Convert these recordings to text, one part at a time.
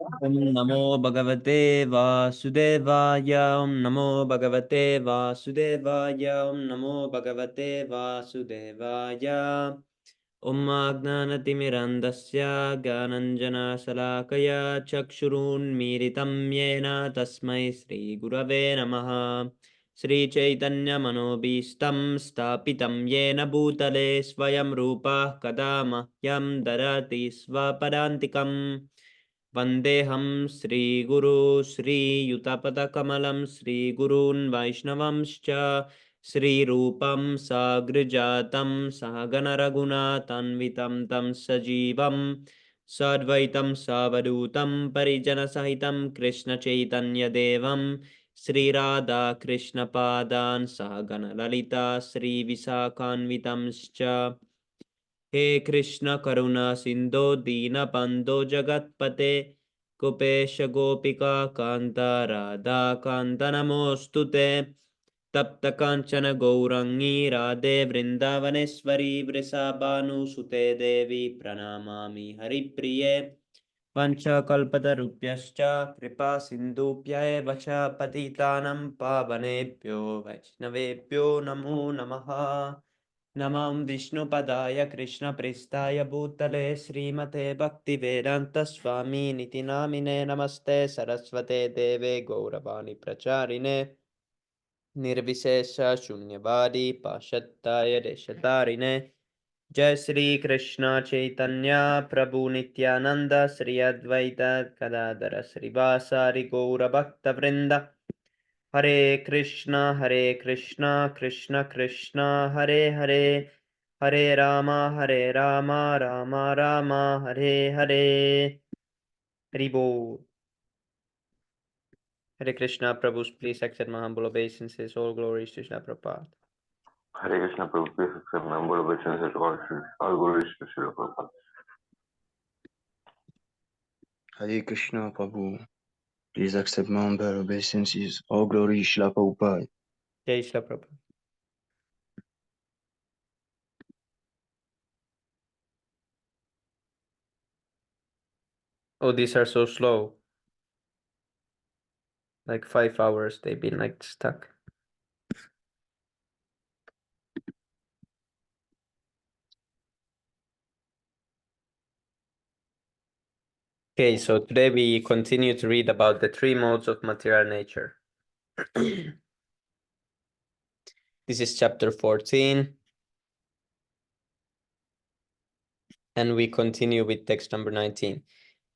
Om Namo Bhagavate Vasudevaya. Om Namo Bhagavate Vasudevaya. Om Namo Bhagavate Vasudevaya. Om Agnanatimirandasya Gyananjana Salakaya Chakshurunmiritam Yena Tasmai Sri Gurave Namaha. Sri Chaitanya Manobhistam Stapitam Yena Bhutale Swayam Rupa Kadama Yam Darati Svapadantikam. Vandeham Sri Guru Sri Yutapadakamalaam Sri Gurun Vaishnavamscha Sri Rupam Sagrijatam Sahagana Raghunatanvitam Tam Sajivam Sadvaitam Savadutam Parijana Sahitam Krishna Chaitanya Devam Sri Radha Krishna Padan Sahagana Lalita Sri Visakhanvitamscha. हे कृष्ण करुणा सिंधो दीन बंधो जगतपते कुपेश गोपिका कांता राधा कांत नमोस्तुते तप्त कांचन गौरंगी राधे वृंदावनेश्वरी वृषभानुसुते देवी प्रणमामि हरिप्रिये वंशकल्पतरुभ्यश्च कृपा सिन्धुभ्यैव च पतितानं पावनेभ्यो वैष्णवेभ्यो नमो नमः। नमः विष्णुपदाय कृष्णप्रेष्ठाय भूतले श्रीमते भक्तिवेदान्तस्वामिनिति नामिने नमस्ते सरस्वते देवे गौरवाणी प्रचारिणे निर्विशेष शून्यवादी पाश्चात्य देशतारिणे जय श्री कृष्ण चैतन्य प्रभु नित्यानंद श्री अद्वैत गदाधर श्रीवासारि गौर भक्त वृंद हरे कृष्णा कृष्ण कृष्ण हरे हरे हरे राम राम राम हरे हरे। हरि बोल। Hare Krishna, Prabhu, please accept my humble obeisances. All glories to Srila Prabhupada. Hare Krishna, Prabhu, please accept my humble obeisances. All glories to Srila Prabhupada. Hare Krishna, Prabhu. Please accept my humble obeisances. All glory, Srila Prabhupada. Jai Srila Prabhupada. Oh, these are so slow. Like 5 hours, they've been like stuck. Okay, so today we continue to read about the 3 modes of material nature. This is chapter 14. And we continue with text number 19.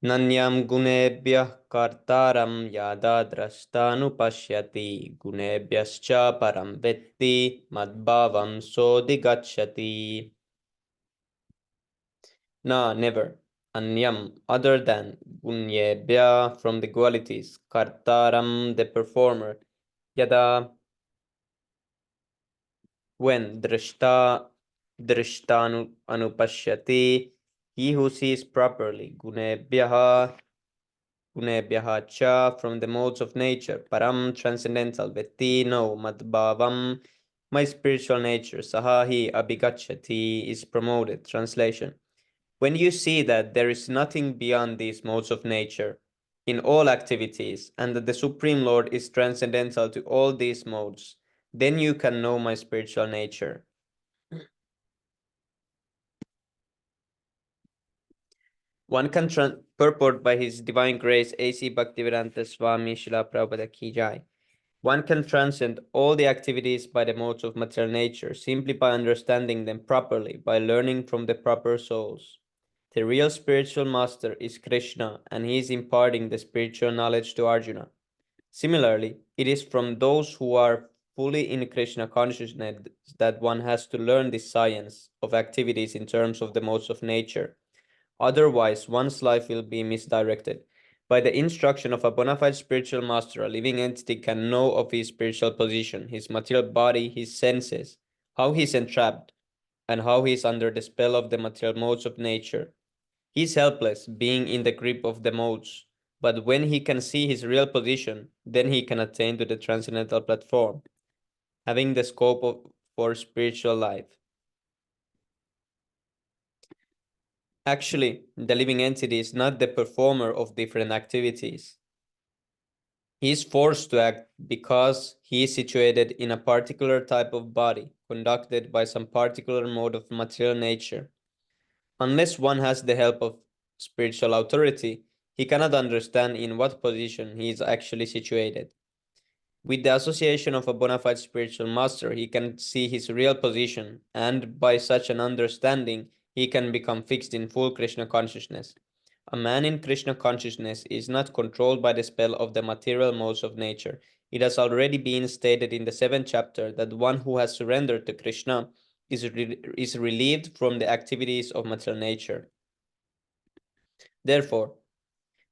Nanyam gunebhyah kartaram yada drashtanupashyati gunebhyascha param vetti madbhavam sodigachati. Na, never. Anyam, other than. Gunyebhya, from the qualities. Kartaram, the performer. Yada, when. Drishtanu anupashyati, he who sees properly. Gunebhyaha cha, from the modes of nature. Param, transcendental. Vetti, no. Madbhavam, my spiritual nature. Sahahi abhigachati, is promoted. Translation. When you see that there is nothing beyond these modes of nature in all activities, and that the Supreme Lord is transcendental to all these modes, then you can know my spiritual nature. One can purport by His Divine Grace A.C. Bhaktivedanta Swami Srila Prabhupada Ki Jai. One can transcend all the activities by the modes of material nature simply by understanding them properly, by learning from the proper souls. The real spiritual master is Krishna, and he is imparting the spiritual knowledge to Arjuna. Similarly, it is from those who are fully in Krishna consciousness that one has to learn the science of activities in terms of the modes of nature. Otherwise, one's life will be misdirected. By the instruction of a bona fide spiritual master, a living entity can know of his spiritual position, his material body, his senses, how he is entrapped, and how he is under the spell of the material modes of nature. He is helpless, being in the grip of the modes. But when he can see his real position, then he can attain to the transcendental platform, having the scope for spiritual life. Actually, the living entity is not the performer of different activities. He is forced to act because he is situated in a particular type of body, conducted by some particular mode of material nature. Unless one has the help of spiritual authority, he cannot understand in what position he is actually situated. With the association of a bona fide spiritual master, he can see his real position, and by such an understanding, he can become fixed in full Krishna consciousness. A man in Krishna consciousness is not controlled by the spell of the material modes of nature. It has already been stated in the seventh chapter that one who has surrendered to Krishna is relieved from the activities of material nature. Therefore,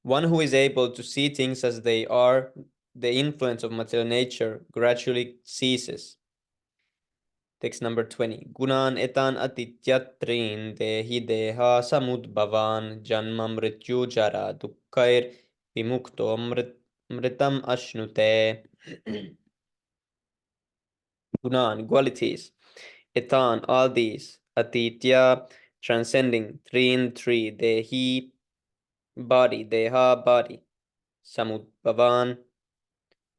one who is able to see things as they are, the influence of material nature gradually ceases. Text number 20. Gunan etan atityatrin dehi deha samudbhavan janma mrityu jara dukkair vimukto mritam ashnute. Gunan, qualities. Etan, all these. Atitya, transcending. Trin, three. Dehi, body. Deha, body. Samudbhavan,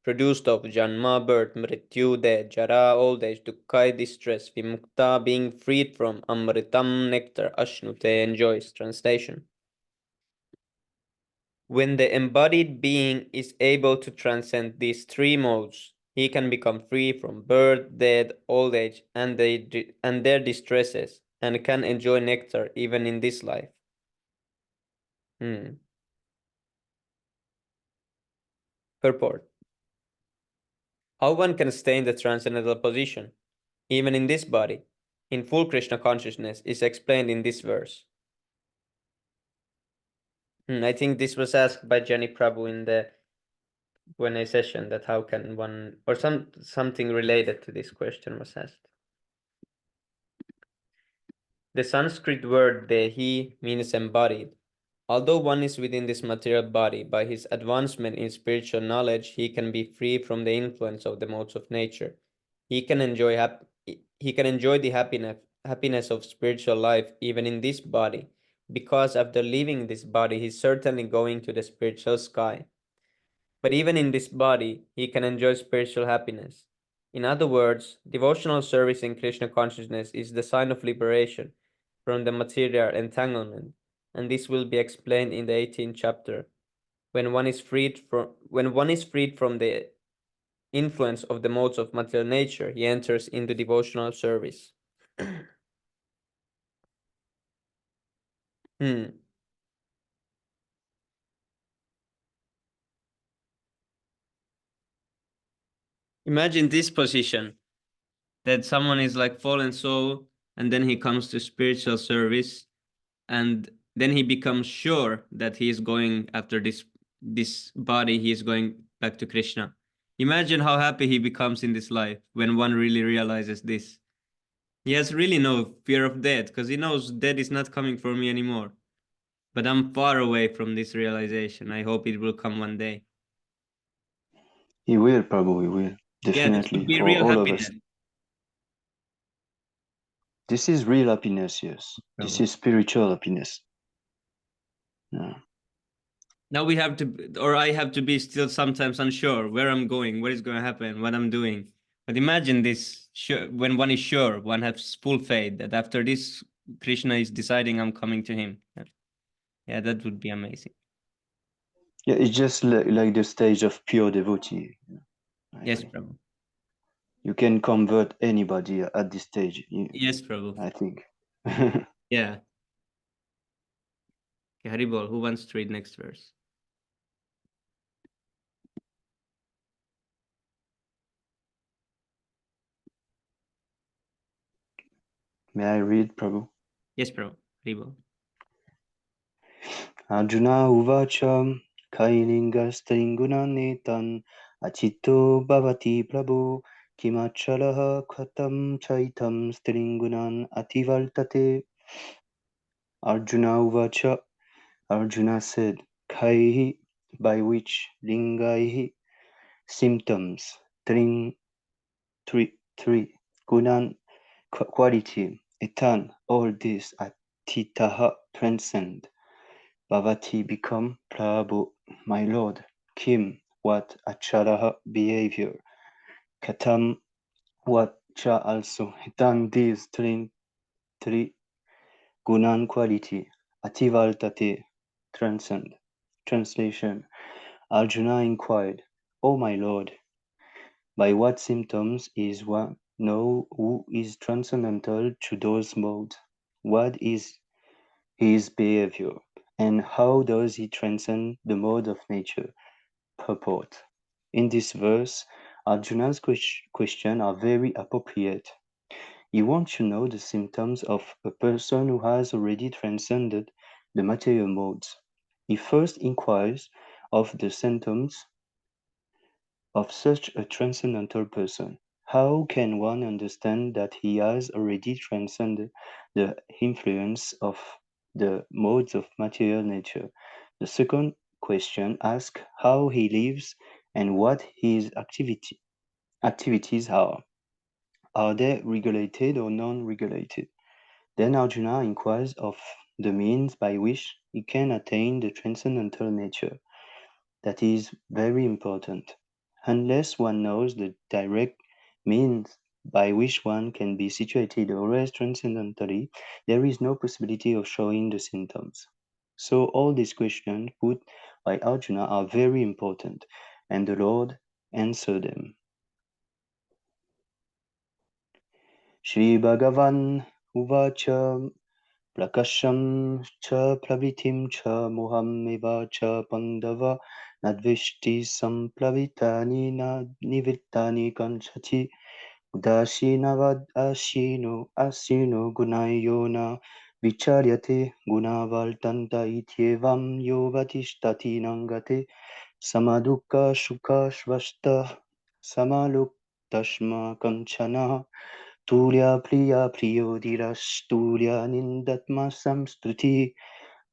produced of Janma, birth, Mrityu, death, Jara, old age, Dukkha, distress, Vimukta, being freed from, Amritam, nectar, Ashnute, enjoys. Translation. When the embodied being is able to transcend these three modes, he can become free from birth, death, old age, and their distresses, and can enjoy nectar even in this life. Purport. How one can stay in the transcendental position, even in this body, in full Krishna consciousness, is explained in this verse. I think this was asked by Jenny Prabhu in the Q&A session, that how can one, or something related to this question was asked. The Sanskrit word dehi means embodied. Although one is within this material body, by his advancement in spiritual knowledge, he can be free from the influence of the modes of nature. He can enjoy the happiness of spiritual life even in this body, because after leaving this body, he's certainly going to the spiritual sky. But even in this body, he can enjoy spiritual happiness. In other words, devotional service in Krishna consciousness is the sign of liberation from the material entanglement, and this will be explained in the 18th chapter. When one is freed from the influence of the modes of material nature, he enters into devotional service. Imagine this position, that someone is like fallen soul, and then he comes to spiritual service, and then he becomes sure that he is going after this body, he is going back to Krishna. Imagine how happy he becomes in this life when one really realizes this. He has really no fear of death, because he knows death is not coming for me anymore. But I'm far away from this realization. I hope it will come one day. He will, Prabhu, he will. Yeah, this would Definitely, be for real all of happiness. us. This is real happiness, yes. This is spiritual happiness. Yeah. Now we have to, or I have to be still sometimes unsure where I'm going, what is going to happen, what I'm doing. But imagine this, when one is sure, one has full faith that after this, Krishna is deciding I'm coming to him. Yeah, that would be amazing. Yeah, it's just like the stage of pure devotee. Yes, Prabhu. You can convert anybody at this stage. Yes, Prabhu. I think. Yeah. Okay, Haribol, who wants to read next verse? May I read, Prabhu? Yes, Prabhu. Haribol. Arjuna uvacha kailingastaringunanetan achito bhavati prabhu kimachalaha khatam chaitam stringunan ativaltate. Arjuna uvacha, Arjuna said, Kaihi, by which lingaihi, symptoms, three, gunan, quality, etan, all this, Titaha transcend. Bhavati become Prabhu, my lord. Kim, what acharaha behavior. Katam, what cha also. Hitan these three gunan quality. Ativaltate, transcend. Translation. Arjuna inquired, O my lord, by what symptoms is one know who is transcendental to those modes? What is his behavior? And how does he transcend the mode of nature? Purport. In this verse, Arjuna's questions are very appropriate. He wants to know the symptoms of a person who has already transcended the material modes. He first inquires of the symptoms of such a transcendental person. How can one understand that he has already transcended the influence of the modes of material nature? The second question asks how he lives and what his activities are. Are they regulated or non-regulated? Then Arjuna inquires of the means by which he can attain the transcendental nature. That is very important. Unless one knows the direct means by which one can be situated always transcendentally, there is no possibility of showing the symptoms. So all these questions put by Arjuna are very important, and the Lord answered them. Shri Bhagavan Uvacha Prakasham cha pravitim cha moham eva cha pandava nadvishti samplavitani na nivittani kanchati udashinavad asino gunayona vicharyate gunavaltanta ityevam yovatishtati nangate samadukka shuka shvasta samaluktashma kanchana Tulya priya priyodirash nindatma samstruti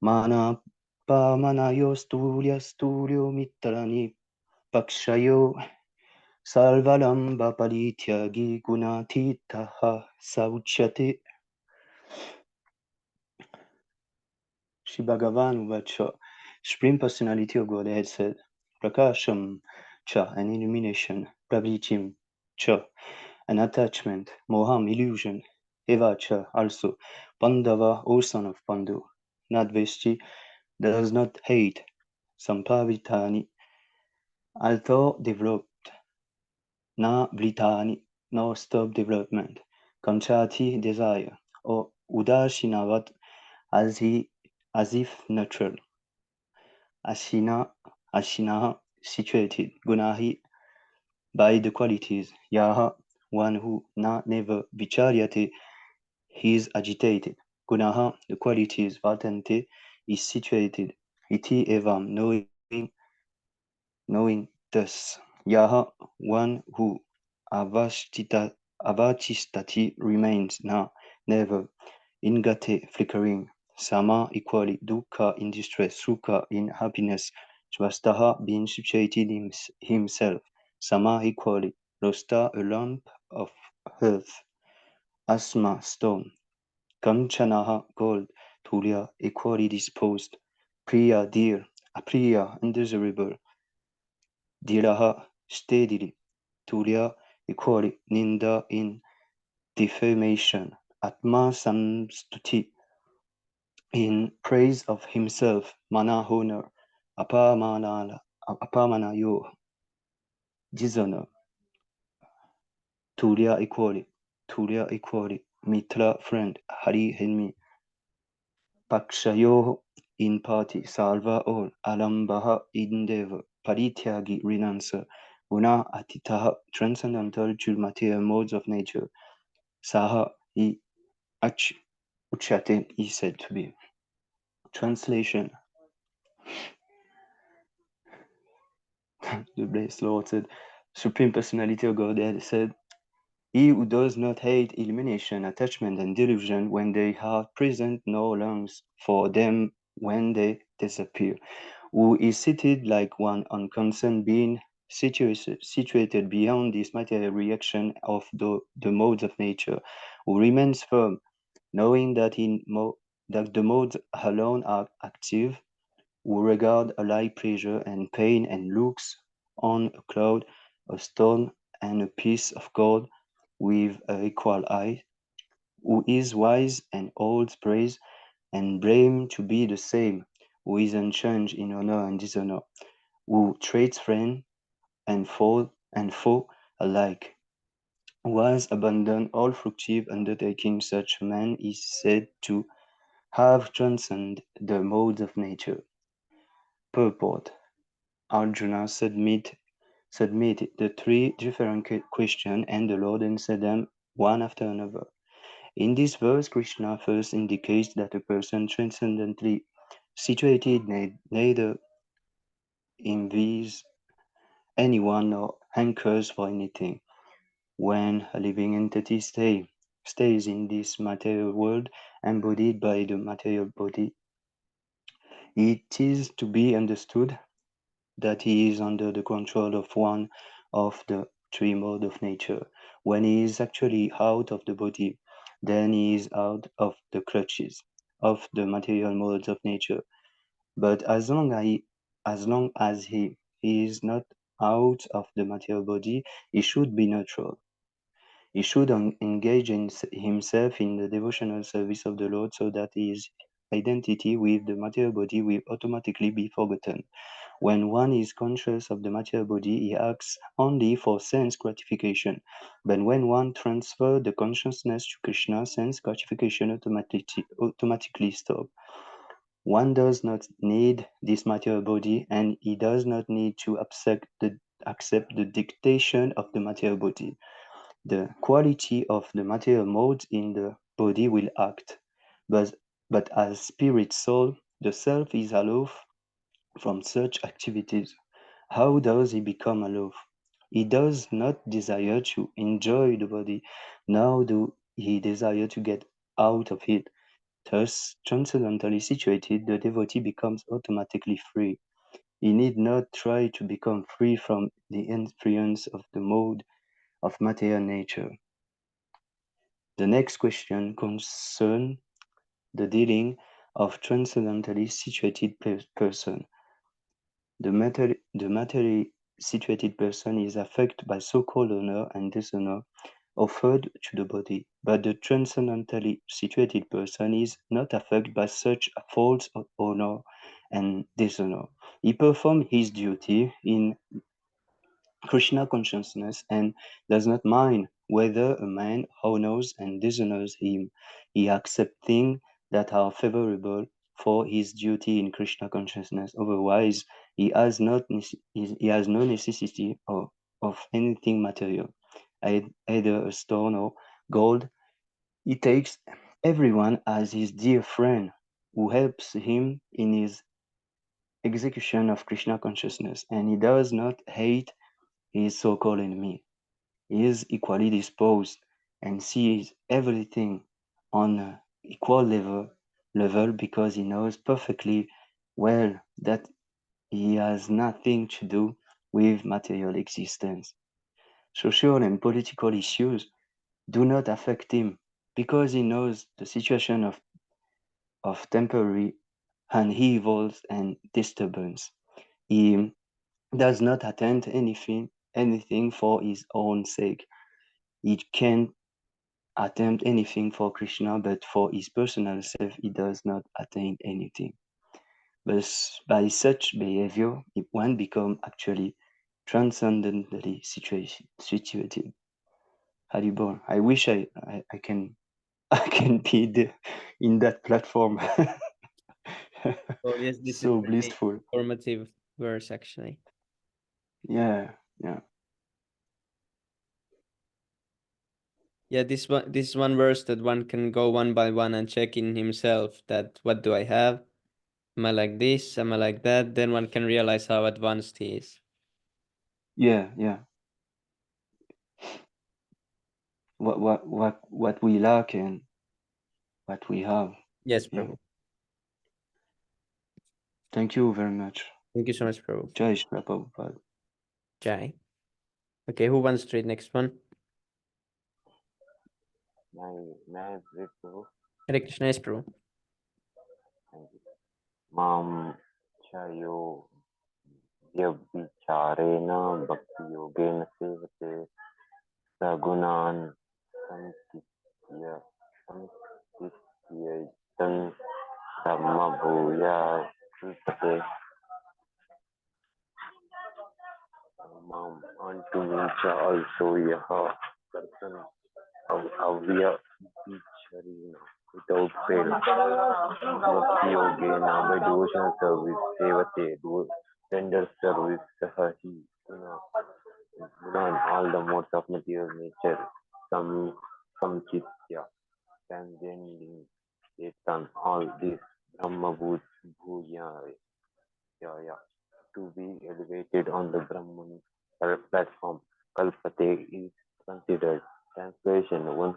mana pamanayo stulyo mitrani pakshayo salvalamba palityagi gunatitaha sauchyate. Shri Bhagavan Vacha, Supreme Personality of Godhead said, Prakasham cha, an illumination, Pravritim cha, an attachment, Moham, illusion, Evacha, also, Pandava, O son of Pandu, Nadvesti, does not hate, Sampavitani, although developed, Na Vritani, no stop development, Kanchati, desire, or Udashinavat, as if natural, Ashina, situated, Gunahi, by the qualities, Yaha, one who never vicharyate, he is agitated. Gunaha, the qualities, Vatante, is situated. Iti evam, knowing thus. Yaha, one who avachistati remains never. Ingate, flickering. Sama, equally. Dukkha, in distress. Sukha, in happiness. Svastaha, being situated himself. Sama, equally. Rosta, a lump of earth. Asma, stone. Kanchanaha, gold. Tulya, equally disposed. Priya, dear. Apriya, undesirable. Diraha, steadily. Tulya, equally. Ninda, in defamation. Atma samstuti, in praise of himself. Mana, honor. Apamanayo, dishonor. Tulya, equally. Tulya, equally. Mitra, friend. Hari, enemy. Pakshayo, in party. Salva, all. Alambaha, endeavor. Parityagi, renouncer. Guna, atitaha, transcendental to material modes of nature. Saha, he, uchate, is said to be. Translation. The blessed Lord said, Supreme Personality of Godhead said, He who does not hate illumination, attachment, and delusion when they are present, nor longs for them when they disappear, who is seated like one unconcerned being, situated beyond this material reaction of the modes of nature, who remains firm, knowing that in that the modes alone are active, who regard alike pleasure and pain and looks on a cloud, a stone, and a piece of gold with equal eye, who is wise and holds praise and blame to be the same, who is unchanged in honor and dishonor, who treats friend and foe alike, who has abandoned all fruitive undertaking. Such a man is said to have transcended the modes of nature. Purport. Arjuna submitted the three different questions, and the Lord answered them one after another. In this verse, Krishna first indicates that a person transcendently situated neither envies anyone nor hankers for anything. When a living entity stays in this material world, embodied by the material body, it is to be understood that he is under the control of one of the three modes of nature. When he is actually out of the body, then he is out of the clutches of the material modes of nature. But as long as he is not out of the material body, he should be neutral. He should engage himself in the devotional service of the Lord so that his identity with the material body will automatically be forgotten. When one is conscious of the material body, he acts only for sense gratification. But when one transfers the consciousness to Krishna, sense gratification automatically stops. One does not need this material body, and he does not need to accept the dictation of the material body. The quality of the material modes in the body will act. But, but as spirit soul, the self is aloof from such activities. How does he become aloof? He does not desire to enjoy the body, nor do he desire to get out of it. Thus, transcendentally situated, the devotee becomes automatically free. He need not try to become free from the influence of the mode of material nature. The next question concerns the dealing of transcendentally situated person. The materially situated person is affected by so-called honor and dishonor offered to the body, but the transcendentally situated person is not affected by such faults of honor and dishonor. He performs his duty in Krishna consciousness and does not mind whether a man honors and dishonors him. He accepts things that are favorable for his duty in Krishna consciousness. Otherwise, he has no necessity of anything material, either a stone or gold. He takes everyone as his dear friend who helps him in his execution of Krishna consciousness, and he does not hate his so-called enemy. He is equally disposed and sees everything on an equal level because he knows perfectly well that he has nothing to do with material existence. Social and political issues do not affect him because he knows the situation of temporary upheavals and disturbance. He does not attend anything for his own sake. He can attempt anything for Krishna, but for his personal self, he does not attain anything. But by such behavior, one becomes actually transcendently situated. Haribol, I wish I can I can be in that platform. Oh yes, this is So very blissful. informative verse actually. Yeah. Yeah, this is one verse that one can go one by one and check in himself that what do I have? Am I like this? Am I like that? Then one can realize how advanced he is. Yeah. What we lack and what we have. Yes, Yeah. Prabhu. Thank you very much. Thank you so much, Prabhu. Jai Shri Prabhupada. Jai. Okay, who wants to read next one? May I read, Prabhu? Hare Krishna, yes, Prabhu. Thank you. Mam chayo vyabhicharena bhakti yogena sevate sagunan samtitya samtityaitan dhamma bhuya kripate mam unto me also yaha person avya vicharina without fail bhakti yogena by devotional service sevate renders service sahahi learn all the modes of material nature some samchitya transcending Chetan, all this Brahma Bhuya to be elevated on the Brahman platform. Kalpate is considered translation one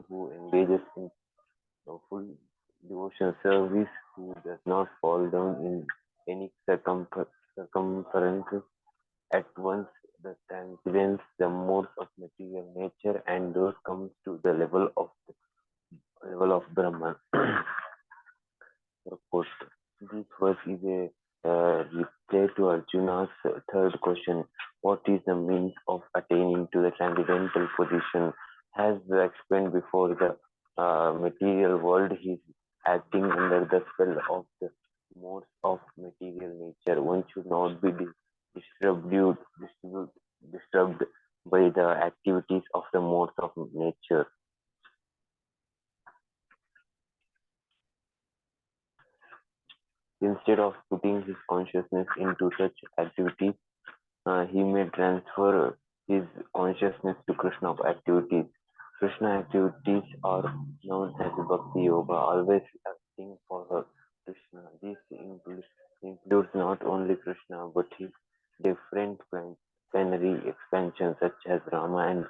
who engages in full devotion service, who does not fall down in any circumferences at once that transcends the modes of material nature and thus comes to the level of Brahman. Purport. This verse is a reply to Arjuna's third question: what is the means of attaining to the transcendental position? As explained before, the material world is acting under the spell of the modes of material nature. One should not be disturbed by the activities of the modes of nature. Instead of putting his consciousness into such activities, he may transfer his consciousness to Krishna activities. Krishna activities are known as Bhakti Yoga, always acting for Krishna. This includes not only Krishna but his different plenary expansions such as Rama and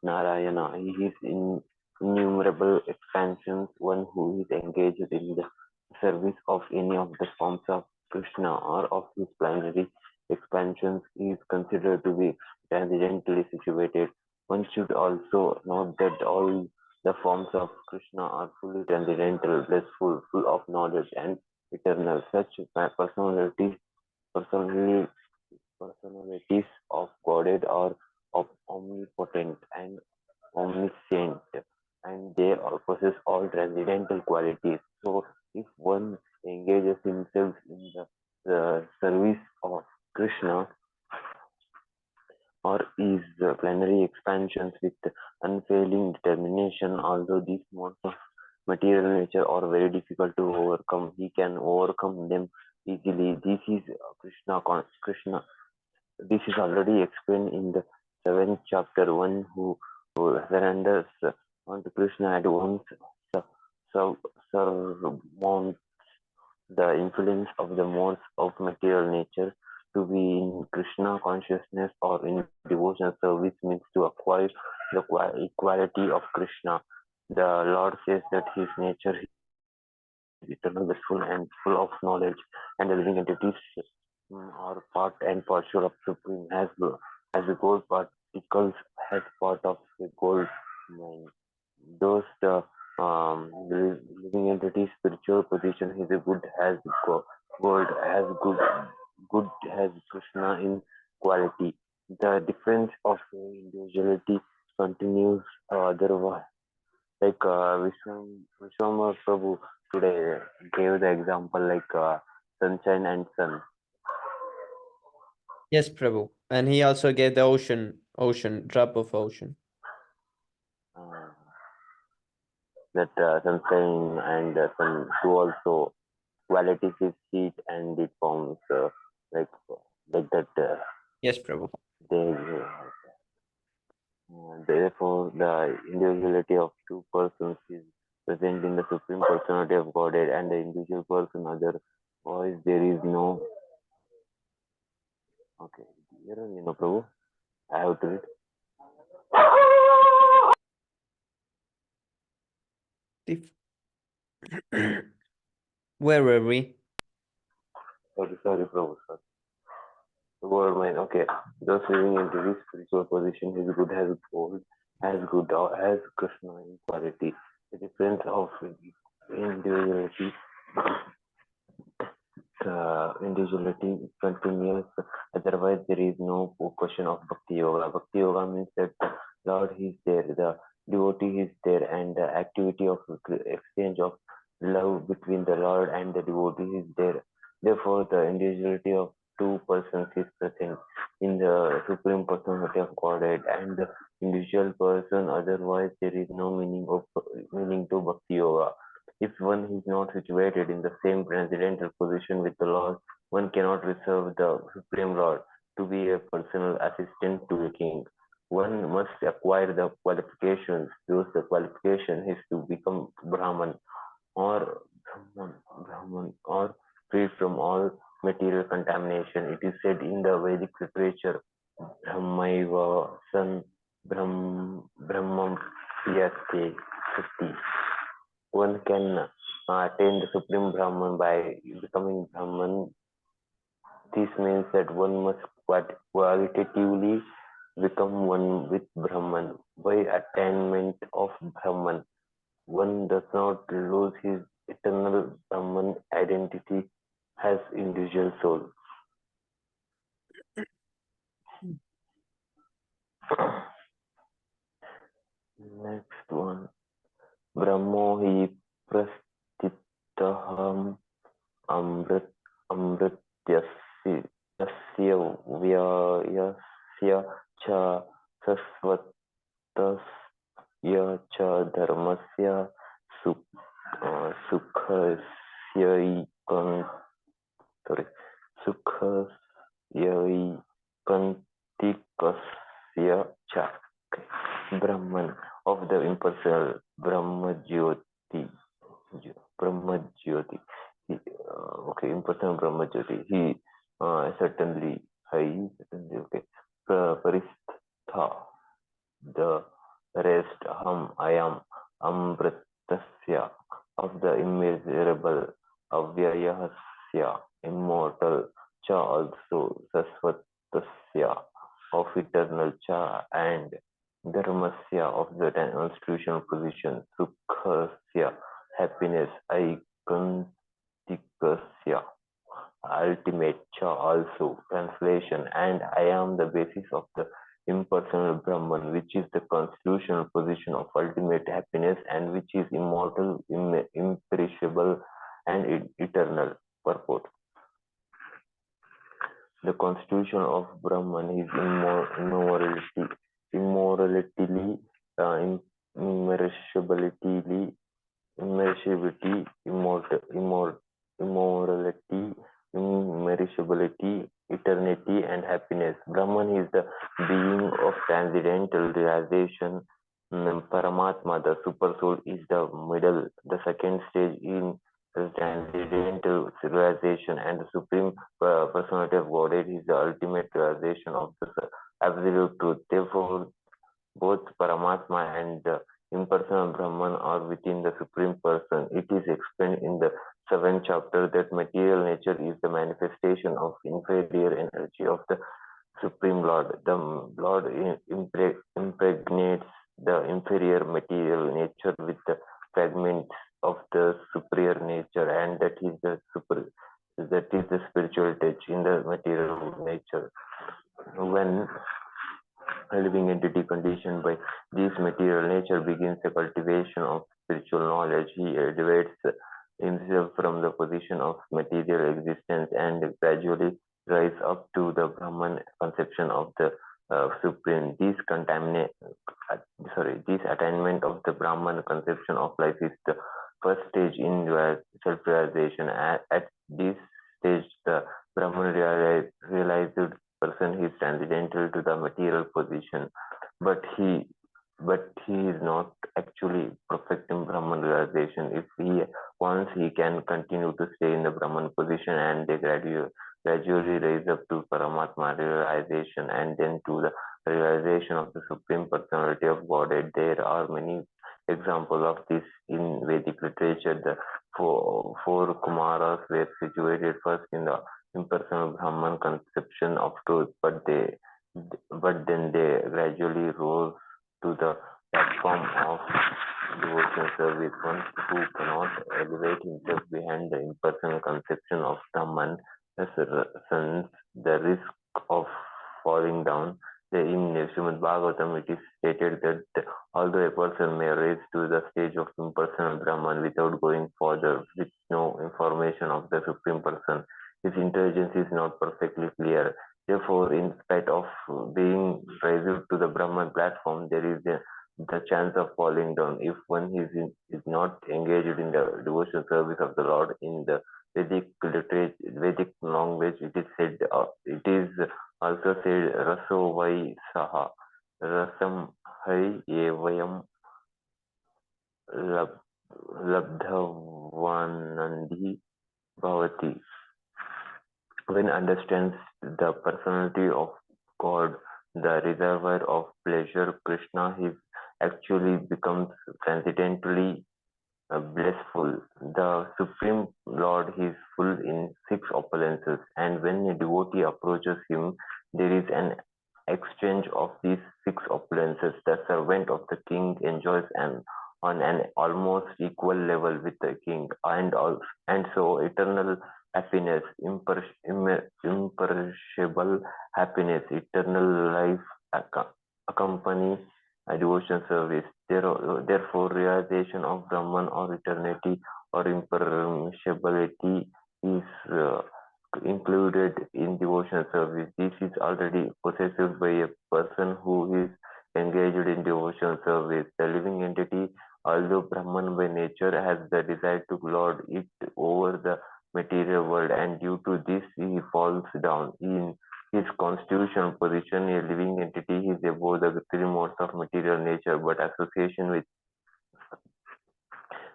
Narayana. He is in innumerable expansions, one who is engaged in the service of any of the forms of Krishna or of his plenary expansions is considered to be transcendentally situated. One should also note that all the forms of Krishna are fully transcendental, blissful, full of knowledge, and eternal. Such personalities of Godhead are omnipotent and omniscient, and they all possess all transcendental qualities. So, if one engages himself in the service of Krishna or his plenary expansions with unfailing determination, although these modes of material nature are very difficult to overcome, he can overcome them easily. This is Krishna. This is already explained in the seventh chapter. One who surrenders unto Krishna at once surmounts the influence of the modes of material nature. To be in Krishna consciousness or in devotional service means to acquire the equality of Krishna. The Lord says that his nature is eternal, blissful, and full of knowledge, and the living entities are part and parcel of Supreme, as the gold particles as part of the gold mine. Those living entities' spiritual position is a good as gold, as good as Krishna in quality. The difference of individuality continues otherwise. Like Vishwamar Prabhu today gave the example like sunshine and sun. Yes, Prabhu. And he also gave the ocean, drop of ocean. That sunshine and sun two also qualities is heat and it forms like that. Yes, Prabhu. They, therefore, the individuality of two persons is present in the Supreme Personality of Godhead, and the individual person, otherwise there is no. Okay, here Prabhu, I have to read. Where were we? Sorry, Prabhu, sorry. The word mind, okay. Thus living into this spiritual position is good as gold, as good as Krishna in quality. The difference of individuality individuality continues, otherwise there is no question of Bhakti Yoga. Bhakti Yoga means that the Lord is there, the devotee is there, and the activity of exchange of love between the Lord and the devotee is there. Therefore, the individuality of two persons is present in the Supreme Personality of Godhead, and the individual person, otherwise there is no meaning to Bhakti Yoga. If one is not situated in the same transcendental position with the Lord, one cannot reserve the Supreme Lord to be a personal assistant to a king. One must acquire the qualifications. The qualification is to become Brahman or free from all material contamination. It is said in the Vedic literature, Brahmaiva San Brahmam Yate Sati. One can attain the Supreme Brahman by becoming Brahman. This means that one must qualitatively become one with Brahman. By attainment of Brahman, one does not lose his eternal Brahman identity as individual soul. Next one. Brahmo hi prastitaham amrityasya vyayasya cha sasvatasya cha dharmasya sukhasya cha. Brahman of the impersonal Brahmajyoti. Impersonal Brahmajyoti. He certainly, Paristha, the rest, I am, Amritasya, of the immeasurable, Avyayasya, immortal, Cha also, Sasvatasya, of eternal Cha, and Dharmasya, of the constitutional position, Sukhasya, happiness, Aikantikasya, ultimate Cha also, translation, and I am the basis of the impersonal Brahman, which is the constitutional position of ultimate happiness and which is immortal, imperishable, and eternal. Purport. The constitution of Brahman is immersibility, immorality, immersibility, eternity, and happiness. Brahman is the being of transcendental realization. Paramatma, the super soul, is the middle, the second stage in transcendental realization, and the supreme personality of Godhead is the ultimate realization of the absolute truth. Therefore, both Paramatma and the impersonal Brahman are within the Supreme Person. It is explained in the 7th chapter that material nature is the manifestation of inferior energy of the Supreme Lord. The Lord impregnates the inferior material nature with the fragments of the superior nature, and that is the spiritual touch in the material nature. When a living entity conditioned by this material nature begins the cultivation of spiritual knowledge, he elevates himself from the position of material existence and gradually rise up to the Brahman conception of the Supreme. This attainment of the Brahman conception of life is the first stage in self-realization. At this stage, the Brahman realized person is transcendental to the material position, but he is not actually perfecting Brahman realization. If he wants, he can continue to stay in the Brahman position and they gradually raise up to Paramatma realization and then to the realization of the Supreme Personality of Godhead. There are many examples of this in Vedic literature. The four Kumaras were situated first in the impersonal Brahman conception of truth, but then they gradually rose to the platform of devotion service. One who cannot elevate himself behind the Brahman sense the risk of falling down. In Srimad Bhagavatam, it is stated that although a person may rise to the stage of impersonal Brahman without going further with no information of the Supreme Person, his intelligence is not perfectly clear. Therefore, in spite of being raised to the Brahman platform, there is the chance of falling down if one is not engaged in the devotional service of the Lord. In the Vedic literature, Vedic language, it is said, it is also said, Raso vai saha, Rasam hai evayam labdhavanandi bhavati. When understands the personality of God, the reservoir of pleasure, Krishna, he actually becomes transcendently blissful. The Supreme Lord is full in six opulences, and when a devotee approaches him, there is an exchange of these six opulences. The servant of the king enjoys on an almost equal level with the king, and so eternal happiness, imperishable happiness, eternal life accompany a devotion service. Therefore, realization of Brahman or eternity or imperishability is included in devotion service. This is already possessed by a person who is engaged in devotion service. The living entity, although Brahman by nature, has the desire to lord it over the material world, and due to this he falls down. In his constitutional position, a living entity is above the three modes of material nature, but association with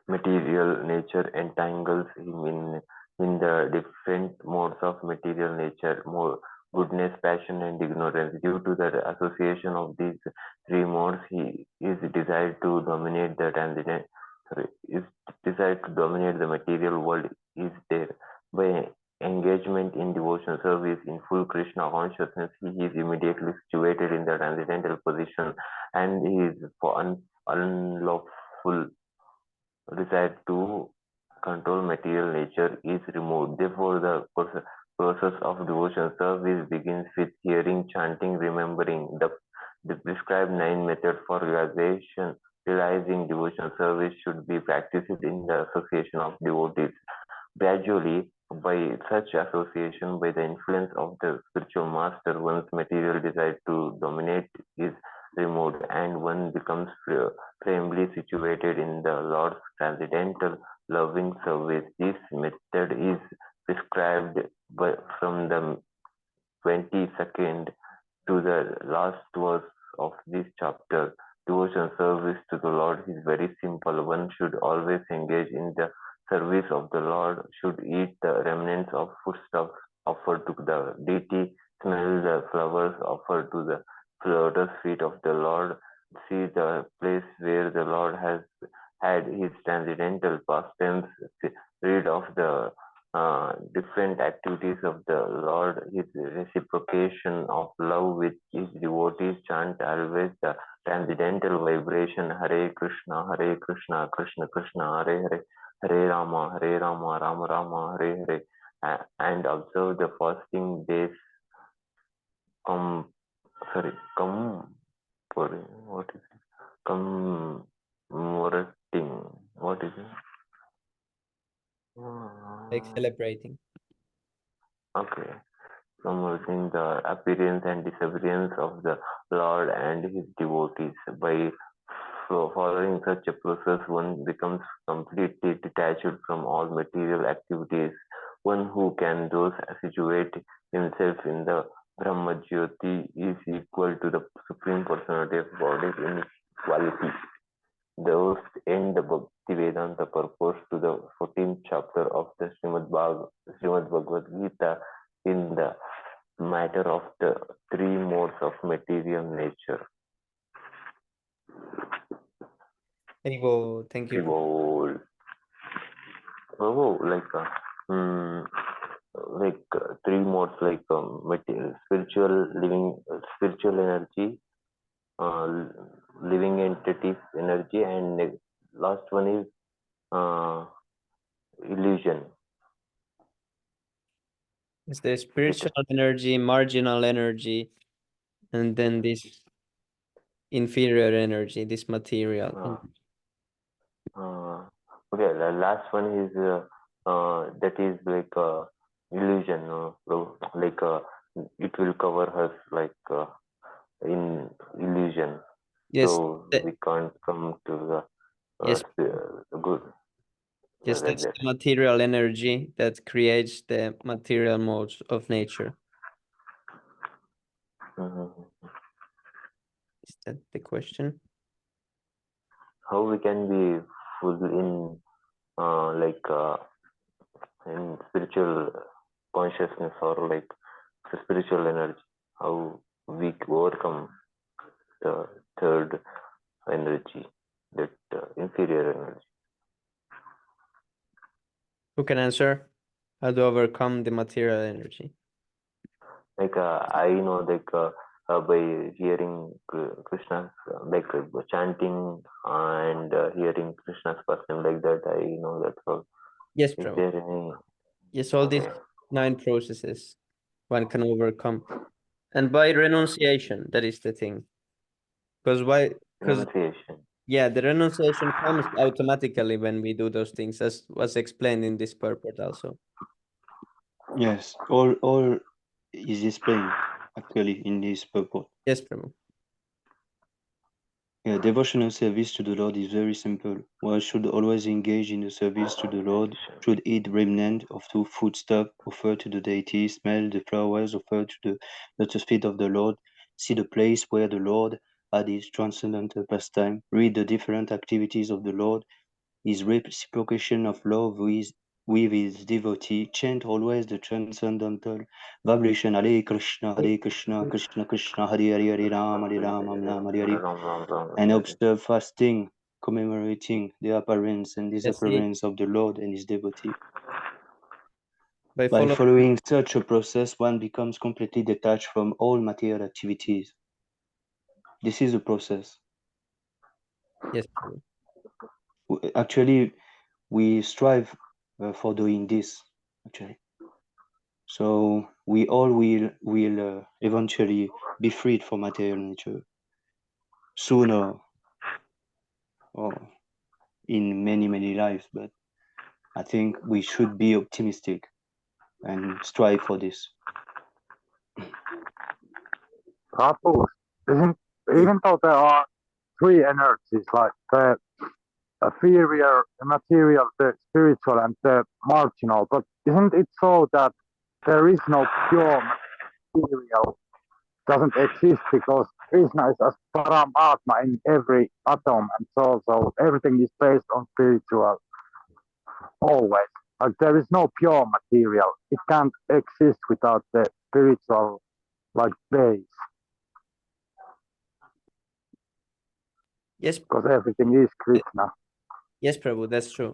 material nature entangles him in the different modes of material nature, more goodness, passion, and ignorance. Due to the association of these three modes, he is desired to dominate the transcendent. Is desired to dominate the material world is there. By engagement in devotional service in full Krishna consciousness, he is immediately situated in the transcendental position, and his unlawful desire to control material nature is removed. Therefore, the process of devotional service begins with hearing, chanting, remembering. The prescribed 9 methods for realizing devotional service should be practiced in the association of devotees. Gradually, by such association, by the influence of the spiritual master, one's material desire to dominate is removed, and one becomes firmly situated in the Lord's transcendental loving service. This method is prescribed from the 22nd to the last verse of this chapter. Devotion service to the Lord is very simple. One should always engage in the service of the Lord, should eat the remnants of foodstuffs offered to the deity, smell the flowers offered to the lotus feet of the Lord, see the place where the Lord has had his transcendental pastimes, read of the different activities of the Lord, his reciprocation of love with his devotees, chant always the transcendental vibration Hare Krishna, Krishna Krishna, Hare Rama, Rama Rama, Hare Hare, and observe the fasting days. What is it? Commemorating. What is it? Like celebrating. Okay. Commemorating the appearance and disappearance of the Lord and his devotees. By following such a process, one becomes completely detached from all material activities. One who can thus situate himself in the Brahma Jyoti is equal to the Supreme Personality of Godhead in quality. Those end the Bhaktivedanta purpose to the 14th chapter of the Srimad Bhagavad Gita in the matter of the three modes of material nature. Haribo, thank you. Three modes like material, spiritual living, spiritual energy, living entities energy, and last one is illusion. It's the spiritual energy, marginal energy, and then this inferior energy, this material. Okay, the last one is that is like illusion, so like it will cover us like in illusion, Yes, so that, we can't come to the yes, good. yes, Like that's that. the material energy that creates the material modes of nature. Mhm. Is that the question? How we can be full in like in spiritual consciousness or like the spiritual energy? How we overcome the third energy, that inferior energy? Who can answer? How to overcome the material energy? Like I know like by hearing Krishna's like chanting and hearing Krishna's first name like that, I know that. So Yes, is Prabhu. there any? Yes, all these Okay. 9 processes one can overcome. And by renunciation, that is the thing. Because why? Because Renunciation. yeah, the renunciation comes automatically when we do those things, as was explained in this purport also. Yes, all is explained actually in this purport. Yes, Prabhu. Yeah, devotional service to the Lord is very simple. One should always engage in the service to the Lord, should eat remnant of two foodstuff offered to the deity, smell the flowers offered to the lotus feet of the Lord, see the place where the Lord had his transcendental pastime, read the different activities of the Lord, his reciprocation of love with his devotee, chant always the transcendental vibration Hare Krishna, Krishna Krishna, Hare Hare, Hare Ram, Ram, Hare Hare, and observe fasting, commemorating the appearance and Yes, see, disappearance of the Lord and his devotee. by By following, following such a process, one becomes completely detached from all material activities. This is a process. yes, Prabhu. Actually, we strive for doing this, actually. So we all will eventually be freed from material nature, sooner or in many lives. But I think we should be optimistic and strive for this. Prabhu, isn't even though there are 3 energies like the inferior, the material, the spiritual, and the marginal, but isn't it so that there is no pure material, doesn't exist because Krishna is as Paramatma in every atom, and so everything is based on spiritual always. Like there is no pure material; it can't exist without the spiritual like base. Yes, Because everything is Krishna. yes, Prabhu, that's true.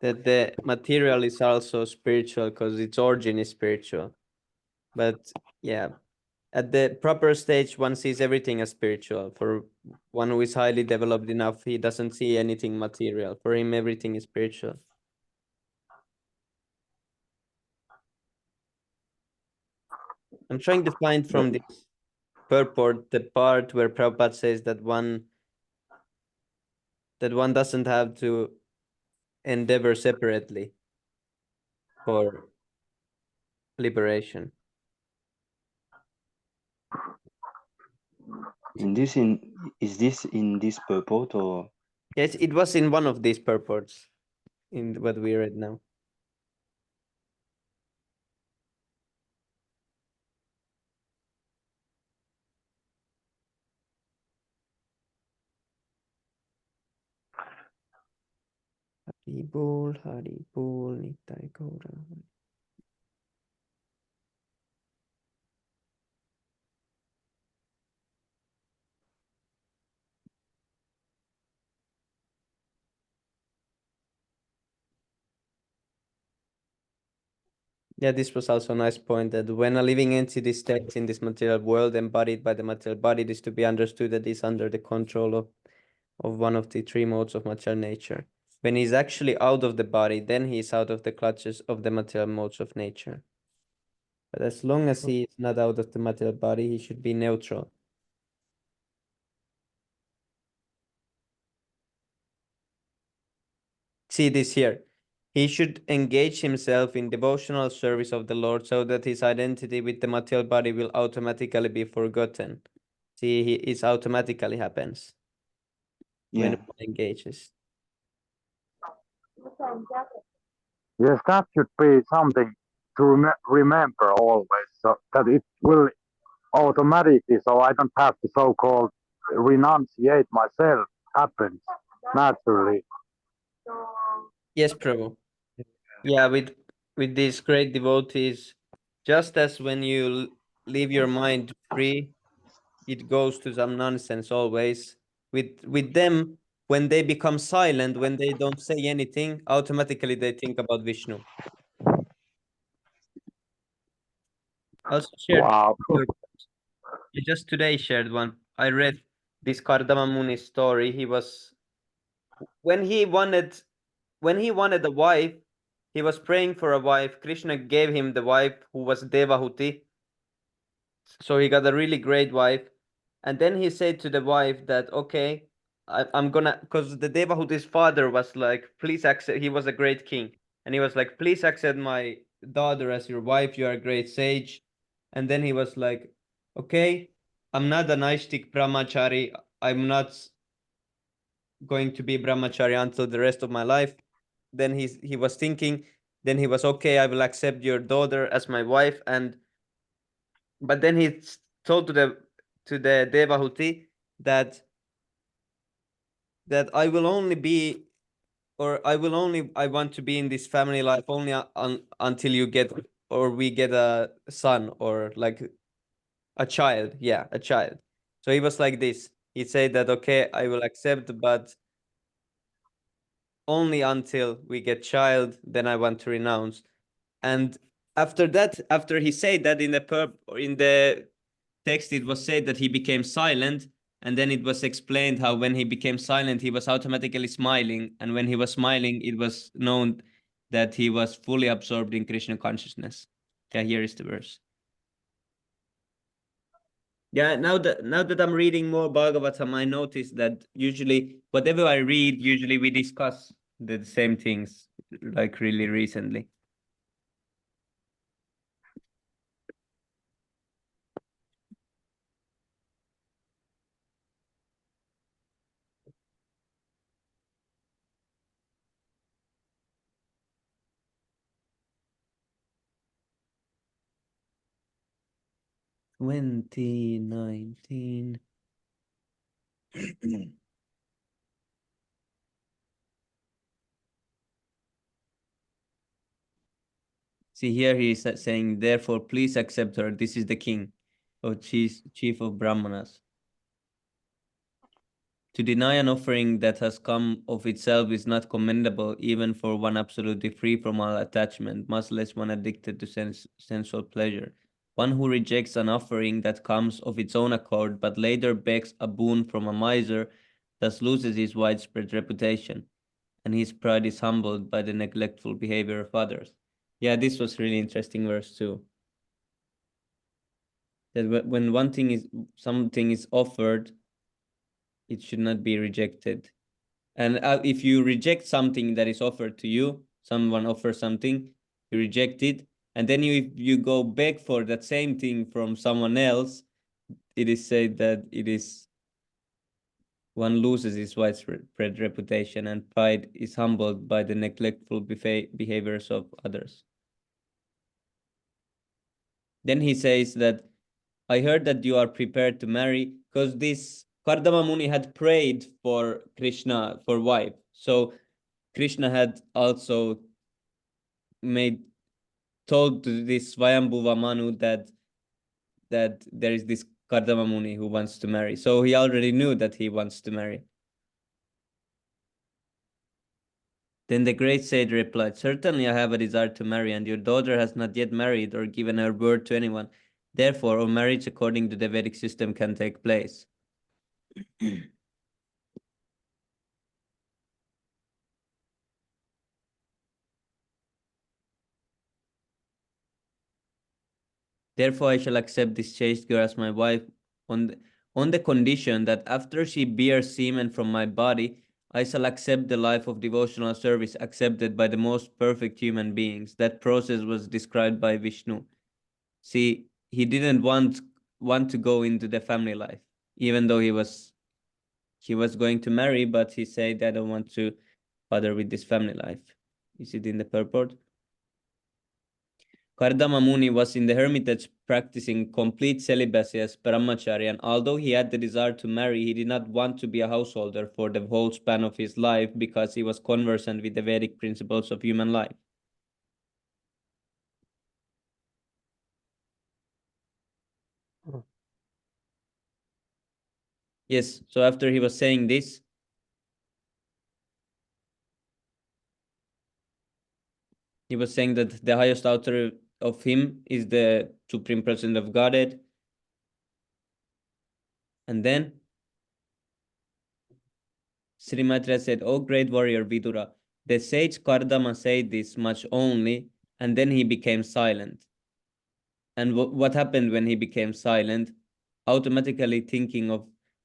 That the material is also spiritual because its origin is spiritual. But yeah, at the proper stage, one sees everything as spiritual. For one who is highly developed enough, he doesn't see anything material. For him, everything is spiritual. I'm trying to find from this purport the part where Prabhupada says that one doesn't have to endeavor separately for liberation. Is this in this purport or? Yes, it was in one of these purports in what we read now. Haribol, Haribol, Nitai Gaura. Yeah, this was also a nice point that when a living entity stays in this material world, embodied by the material body, it is to be understood that it is under the control of one of the 3 modes of material nature. When he is actually out of the body, then he is out of the clutches of the material modes of nature. But as long as he is not out of the material body, he should be neutral. See this here. He should engage himself in devotional service of the Lord so that his identity with the material body will automatically be forgotten. See, it automatically happens when Yeah. one engages. Yes, that should be something to remember always, so that it will automatically, so I don't have to so-called renunciate myself, happens naturally. Yes, Prabhu. Yeah, with these great devotees, just as when you leave your mind free, it goes to some nonsense always. With them, when they become silent, when they don't say anything, automatically they think about Vishnu. Also shared Wow. your I just today shared one. I read this Kardama Muni story. He was when he wanted when he wanted a wife, he was praying for a wife. Krishna gave him the wife who was Devahuti. So he got a really great wife. And then he said to the wife that, okay, I'm gonna, because the Devahuti's father was like, please accept, he was a great king. And he was like, please accept my daughter as your wife. You are a great sage. And then he was like, okay, I'm not a Naishtik brahmachari. I'm not going to be brahmachari until the rest of my life. Then he was thinking, then he was okay, I will accept your daughter as my wife. And but then he told to the Devahuti that I will only be or I want to be in this family life only until you get or we get a son or like a child. Yeah, a child. So he was like this. He said that okay, I will accept, but only until we get child, then I want to renounce. And after that, after he said that in the or in the text, it was said that he became silent, and then it was explained how when he became silent, he was automatically smiling, and when he was smiling, it was known that he was fully absorbed in Krishna consciousness. Yeah, here is the verse. Yeah, now that I'm reading more Bhagavatam, I notice that usually whatever I read, usually we discuss the same things like really recently. '19. See here he is saying, therefore, please accept her. This is the king, or chief of Brahmanas. To deny an offering that has come of itself is not commendable, even for one absolutely free from all attachment, much less one addicted to sensual pleasure. One who rejects an offering that comes of its own accord, but later begs a boon from a miser, thus loses his widespread reputation, and his pride is humbled by the neglectful behavior of others. Yeah, this was really interesting verse too. That when something is offered, it should not be rejected. And if you reject something that is offered to you, someone offers something, you reject it, and then you go beg for that same thing from someone else, it is said that it is one loses his widespread reputation and pride is humbled by the neglectful behaviors of others. Then he says that I heard that you are prepared to marry, because this Kardama Muni had prayed for Krishna for wife. So Krishna had also made told to this Swayambhuva Manu that there is this Kardama Muni who wants to marry. So he already knew that he wants to marry. Then the great sage replied, certainly I have a desire to marry, and your daughter has not yet married or given her word to anyone. Therefore, a marriage according to the Vedic system can take place. Therefore, I shall accept this chaste girl as my wife on the condition that after she bears semen from my body, I shall accept the life of devotional service accepted by the most perfect human beings. That process was described by Vishnu. See, he didn't want to go into the family life, even though he was going to marry, but he said, I don't want to bother with this family life. Is it in the purport? Kardama Muni was in the hermitage practicing complete celibacy as brahmachari, and although he had the desire to marry, he did not want to be a householder for the whole span of his life because he was conversant with the Vedic principles of human life. Yes, so after he was saying this, he was saying that the highest author of him is the Supreme President of Godhead. And then Srimatra said, "O great warrior Vidura, the sage Kardama said this much only, and then he became silent." And what happened when he became silent? Automatically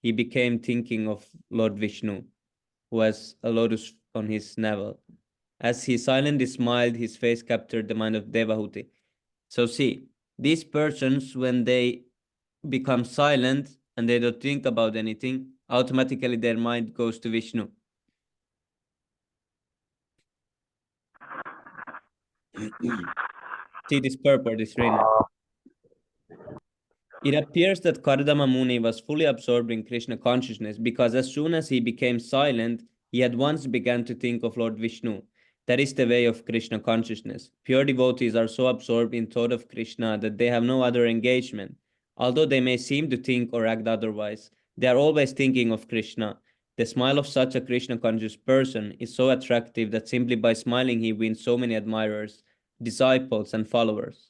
he became thinking of Lord Vishnu, who has a lotus on his navel. As he silently smiled, his face captured the mind of Devahuti. So see, these persons, when they become silent and they don't think about anything, automatically their mind goes to Vishnu. See this purport is written. It appears that Kardama Muni was fully absorbed in Krishna consciousness because as soon as he became silent, he at once began to think of Lord Vishnu. That is the way of Krishna consciousness. Pure devotees are so absorbed in thought of Krishna that they have no other engagement. Although they may seem to think or act otherwise, they are always thinking of Krishna. The smile of such a Krishna conscious person is so attractive that simply by smiling he wins so many admirers, disciples, and followers.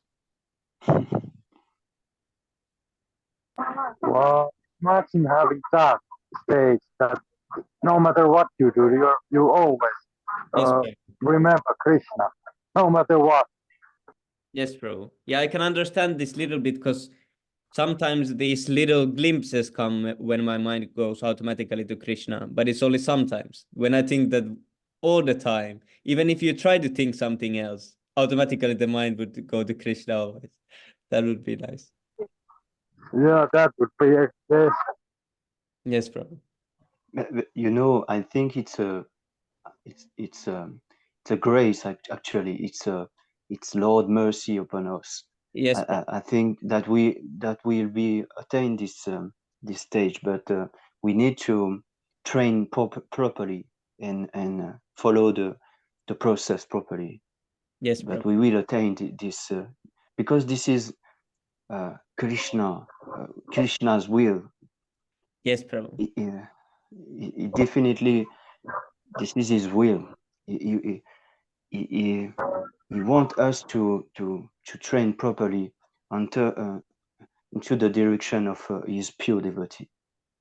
Well, imagine having that stage that no matter what you do, you always Yes, uh, sir. remember Krishna, no matter what. Yes, bro. Yeah, I can understand this little bit because sometimes these little glimpses come when my mind goes automatically to Krishna, but it's only sometimes. When I think that all the time, even if you try to think something else, automatically the mind would go to Krishna always. That would be nice. Yeah, that would be a Yes, bro. You know, I think it's a grace. Actually, it's Lord mercy upon us. Yes, bro. I think that will be attain this stage, but we need to train properly and follow the process properly. Yes, bro. But we will attain this because this is Krishna's will. Yes, bro. It definitely, this is his will. He wants us to train properly into the direction of his pure devotee.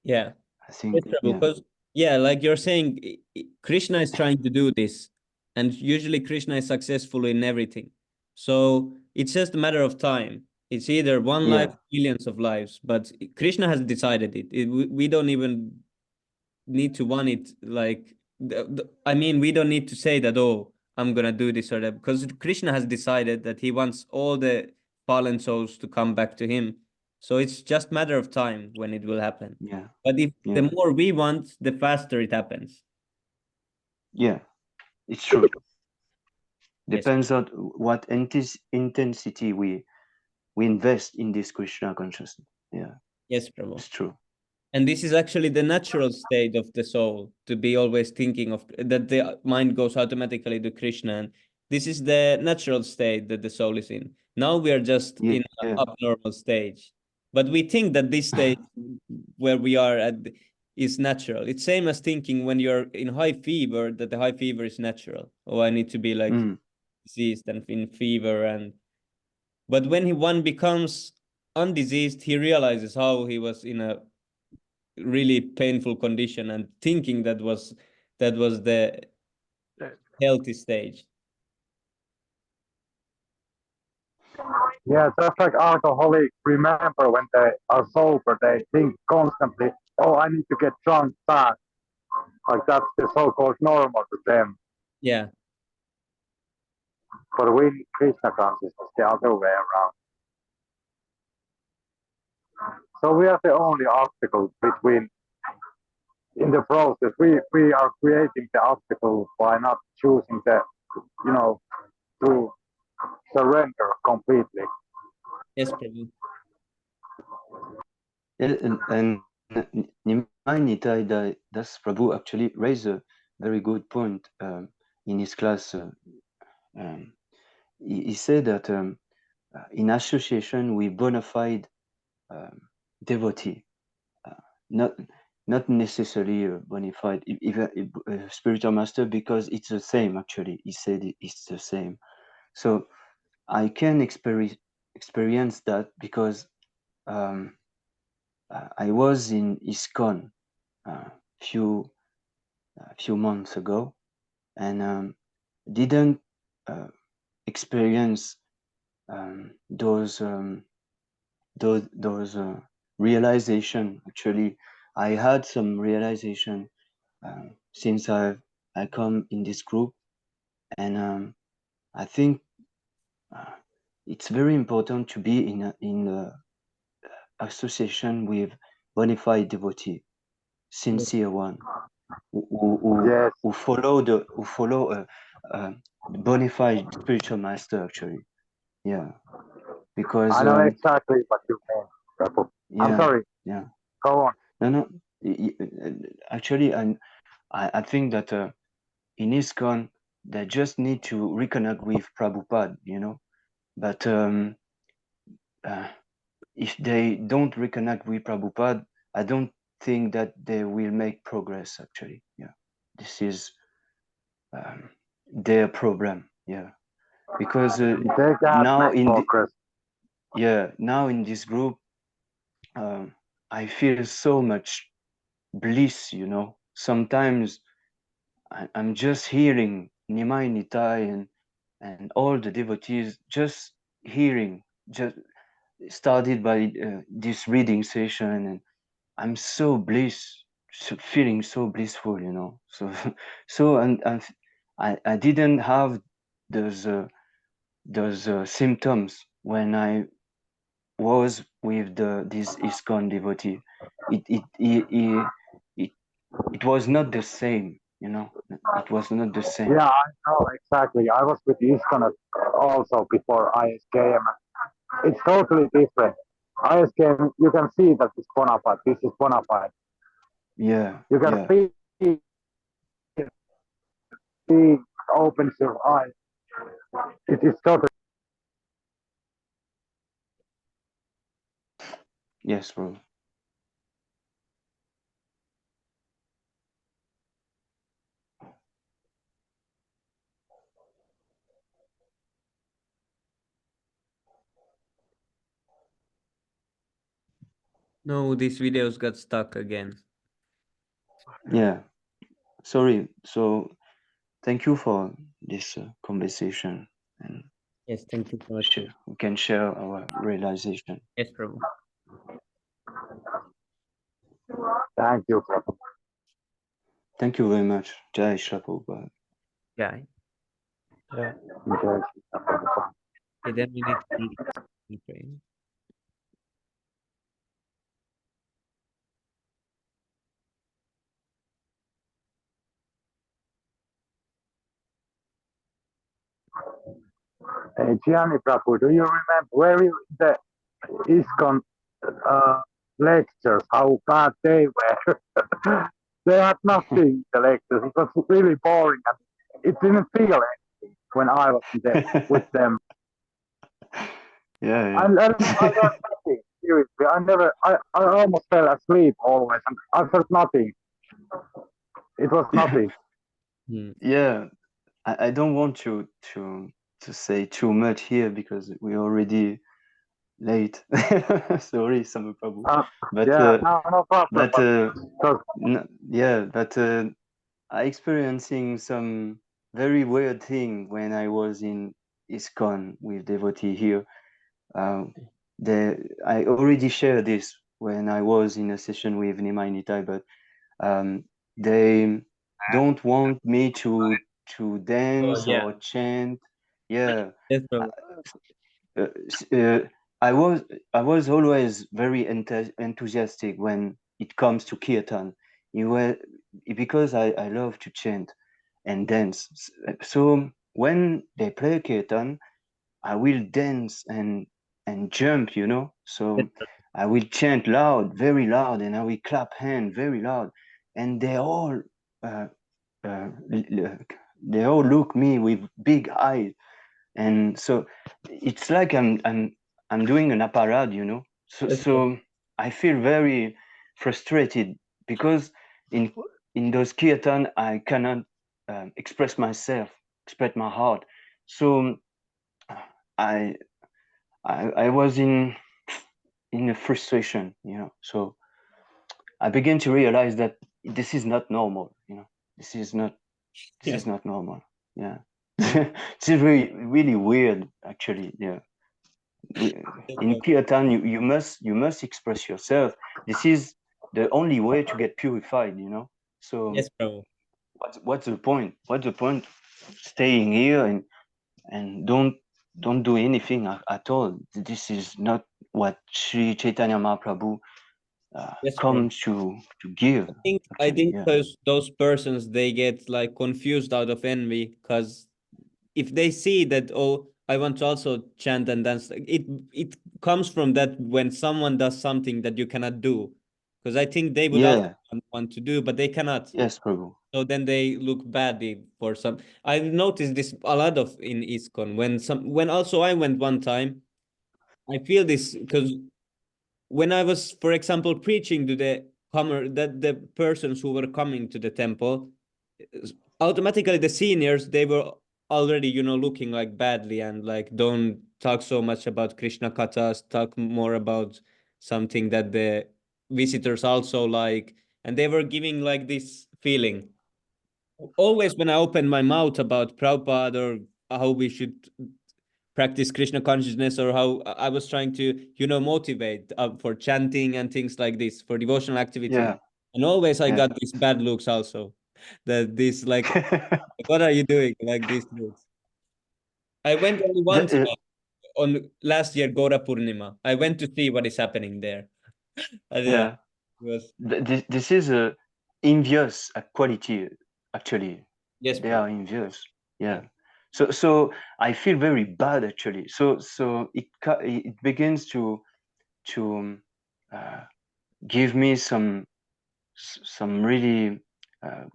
Yeah. I think, Yes, Prabhu, yeah, because yeah, like you're saying, Krishna is trying to do this, and usually Krishna is successful in everything. So it's just a matter of time. It's either one life, yeah, millions of lives, but Krishna has decided it. We don't even need to want it. Like, I mean, we don't need to say that, oh, I'm gonna do this or that, because Krishna has decided that he wants all the fallen souls to come back to him. So it's just matter of time when it will happen. yeah, But if the yeah, more we want, the faster it happens. yeah. It's true. Yes. Depends on what intensity we invest in this Krishna consciousness. Yeah, Yes, Prabhu. it's true. And this is actually the natural state of the soul, to be always thinking of that the mind goes automatically to Krishna. And this is the natural state that the soul is in. Now we are just Yeah, in an yeah, abnormal stage. But we think that this stage where we are at is natural. It's same as thinking when you're in high fever that the high fever is natural. Oh, I need to be like mm, diseased and in fever. And but when one becomes undiseased, he realizes how he was in a really painful condition and thinking that was the healthy stage. Yeah, just like alcoholics, remember when they are sober, they think constantly, oh, I need to get drunk fast. Like that's the so-called normal to them. Yeah. But we need Krishna consciousness the other way around. So we are the only obstacle between, in the process, we are creating the obstacle by not choosing the, to surrender completely. Yes, Prabhu. And Nimai Nitai Das Prabhu actually raised a very good point in his class. He said that in association with bona fide devotee, not necessarily a bona fide spiritual master, because it's the same actually. He said it's the same. So I can experience that because I was in ISKCON few months ago, and didn't experience those realization. Actually, I had some realization since I come in this group, and I think it's very important to be in a association with bona fide devotee, sincere one, who follow the bona fide spiritual master actually. Yeah, because I know exactly what you mean, Prabhu. yeah, I'm sorry. Yeah. Go on. No. Actually, I think that in ISKCON they just need to reconnect with Prabhupada, But if they don't reconnect with Prabhupada, I don't think that they will make progress. Actually, yeah, this is their problem. Yeah, because now now in this group, I feel so much bliss. Sometimes I'm just hearing Nimai Nitai and all the devotees just hearing, just started by this reading session, and I'm so feeling so blissful, So, and I didn't have those symptoms when I was with this ISKCON devotee. It was not the same, It was not the same. Yeah, I know exactly. I was with ISKCON also before ISKM. It's totally different. ISKM, you can see that it's bona fide. This is bona fide. Yeah. You can feel it opens your eyes. It is totally. Yes, bro. No, these videos got stuck again. Yeah. Sorry. So thank you for this conversation. And yes, thank you so much. We can share our realization. Yes, Prabhu. Thank you, Prabhu. Thank you very much. Jai Shri Prabhupada. Jai. Yeah. Okay, then we need to pray. Gianni Prabhu, do you remember where you the ISKCON lectures, how bad they were? They had nothing, the lectures. It was really boring and it didn't feel anything when I was with them. Yeah. I learned nothing, seriously. I almost fell asleep always and I felt nothing. It was nothing. Yeah. I don't want to say too much here because we're already late. Sorry, Samu Prabhu. But yeah, no problem. But I experiencing some very weird thing when I was in ISKCON with devotee here. I already shared this when I was in a session with Nima and Itai, but they don't want me to dance yeah. or chant. Yeah, Yes, bro. uh, s- uh, I was always very enthusiastic when it comes to kirtan. You were because I love to chant and dance. So when they play kirtan, I will dance and jump, you know. Yes, So I will chant loud, very loud, and I will clap hand very loud, and uh, uh, they all look me with big eyes, and so it's like I'm doing an aparad, you know. So yes, bro. so I feel very frustrated because in those kirtan I cannot express myself, express my heart. So I I was in a frustration, you know. So I began to realize that this is not normal, you know. This is not Yeah. normal. Yeah. This is really weird actually. Yeah. Yes, In bro. kirtan you must express yourself. This is the only way to get purified, you know. So Yes, bro. what's the point? What's the point staying here and don't do anything at all? This is not what Sri Chaitanya Mahaprabhu Yes, bro. comes to give, I actually. think Yeah. those persons they get like confused out of envy because if they see that, oh, I want to also chant and dance, like, it comes from that when someone does something that you cannot do, because I think they would also Yeah. want to do but they cannot, Yes, Prabhu. so then they look badly for some. I've noticed this a lot of in ISKCON when also I went one time. I feel this because when I was, for example, preaching to the persons who were coming to the temple, automatically the seniors they were already looking like badly and like don't talk so much about Krishna kathas, talk more about something that the visitors also like, and they were giving like this feeling. Always when I open my mouth about Prabhupada or how we should practice Krishna consciousness or how I was trying to, motivate for chanting and things like this for devotional activities. Yeah. And always I Yeah. got these bad looks also. That this like, what are you doing? Like these looks. I went only one The- time on last year Gora Purnima. I went to see what is happening there. And yeah, yeah. it was This is a envious quality, actually. yes, They bro. are envious. Yeah. So I feel very bad actually. So it begins to uh, give me some really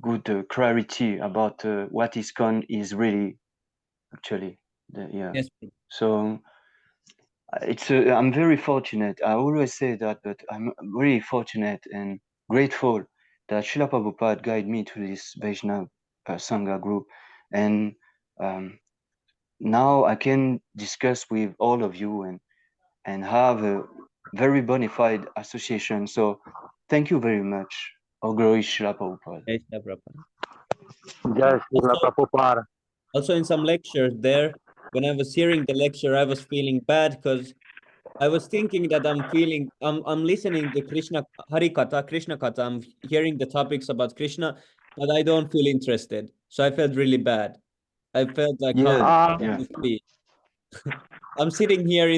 good clarity about what ISKCON is really actually. Yeah. Yes, bro. So I'm very fortunate. I always say that, but I'm really fortunate and grateful that Srila Prabhupada guided me to this Vaishnava Sangha group, and now I can discuss with all of you and have a very bona fide association. So thank you very much, O glory Srila Prabhupada. Yes, Prabhupada. Yes, Srila Also, Prabhupada. also in some lectures there, when I was hearing the lecture, I was feeling bad because I was thinking that I'm listening to Krishna Hari Katha, Krishna Katha. I'm hearing the topics about Krishna, but I don't feel interested. So I felt really bad. I felt like how Yeah, can yeah, this be? I'm sitting here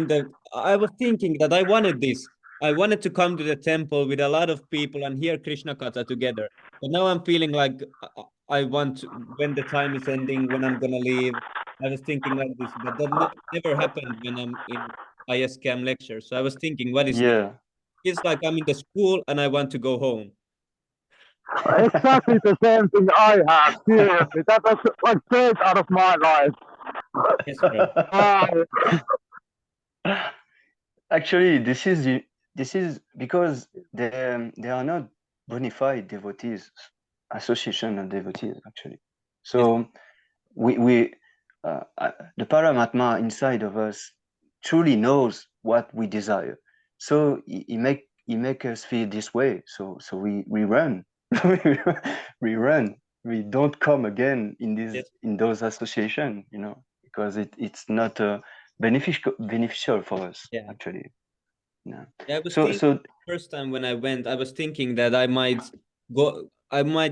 I was thinking that I wanted this. I wanted to come to the temple with a lot of people and hear Krishna Katha together. But now I'm feeling like I want to, when the time is ending, when I'm gonna leave. I was thinking like this, but that never happened when I'm in ISCAM lecture. So I was thinking, what is this? yeah. It's like I'm in the school and I want to go home. Exactly the same thing I have. Seriously, that was like straight out of my life. Yes, bro. Ah, Actually, this is because they are not bona fide devotees, association of devotees actually. Yes, So we the Paramatma inside of us truly knows what we desire. So he make us feel this way. So we run, we run. We don't come again in yes, those association, you know, because it's not beneficial for us, Yeah. actually. Yeah. Yeah, I was So thinking first time when I went, I was thinking that I might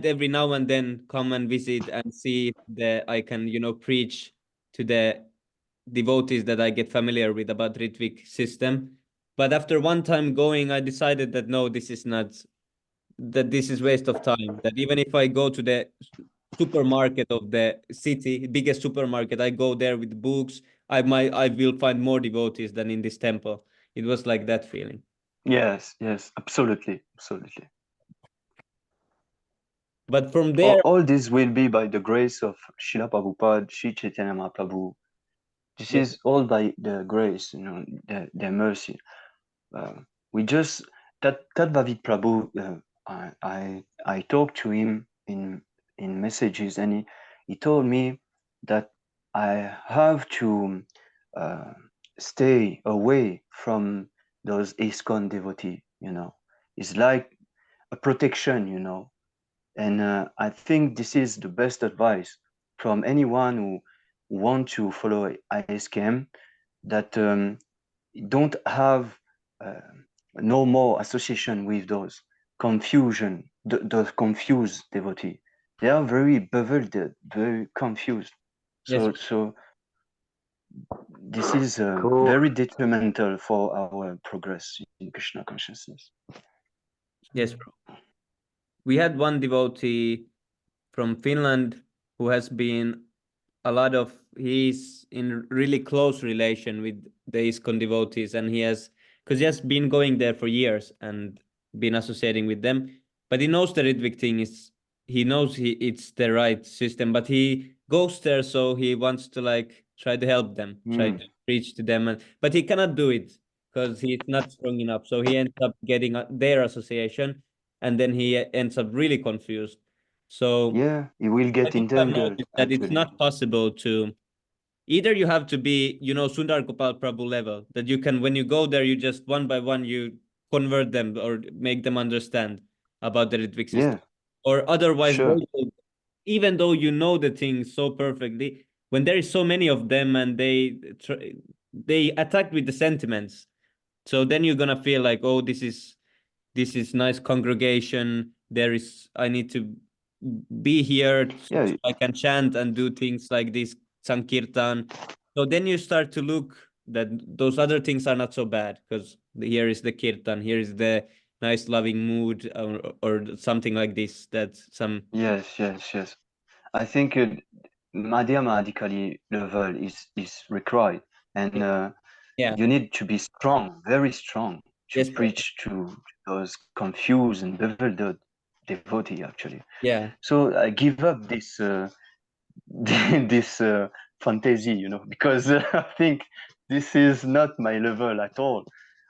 every now and then come and visit and see if I can, preach to the devotees that I get familiar with about Ritvik system. But after one time going, I decided that no, this is waste of time. That even if I go to the supermarket of the city, biggest supermarket, I go there with books, I will find more devotees than in this temple. It was like that feeling. yes, absolutely. But from there, All this will be by the grace of Srila Prabhupada, Sri Chaitanya Mahaprabhu. This yes, is all by the grace, the mercy. We just that Vavid Prabhu. I talked to him in messages, and he told me that I have to stay away from those ISKCON devotee. It's like a protection. And I think this is the best advice from anyone who want to follow ISKM, that don't have uh, no more association with those those confused devotee. They are very bewildered, very confused. yes, So this is Cool. very detrimental for our progress in Krishna consciousness. yes, bro. We had one devotee from Finland who has been he's in really close relation with the ISKCON devotees, and because he has been going there for years and been associating with them, but he knows the Ritvik thing he knows it's the right system, but he goes there so he wants to like try to help them, try to preach to them, but he cannot do it because he's not strong enough, so he ends up getting their association, and then he ends up really confused. So Yeah, he will I get think I've entangled, noticed that it's actually. not possible to either you have to be, Sundar Gopal Prabhu level, that you can, when you go there, you just one by one, you convert them or make them understand about the Ritvik Yeah, system. Or otherwise, sure. even though you know the thing so perfectly, when there is so many of them and they attack with the sentiments, so then you're gonna feel like, oh, this is nice congregation. I need to be here Yeah, so I can chant and do things like this Sankirtan. So then you start to look that those other things are not so bad because here is the Kirtan, here is the nice loving mood, or something like this. That's some. yes. I think Madhyama Adhikari level is required, and Yeah. you need to be strong, very strong, to Yes, bro. preach to those confused and bewildered devotee, actually. Yeah. So I give up this this fantasy, because I think this is not my level at all.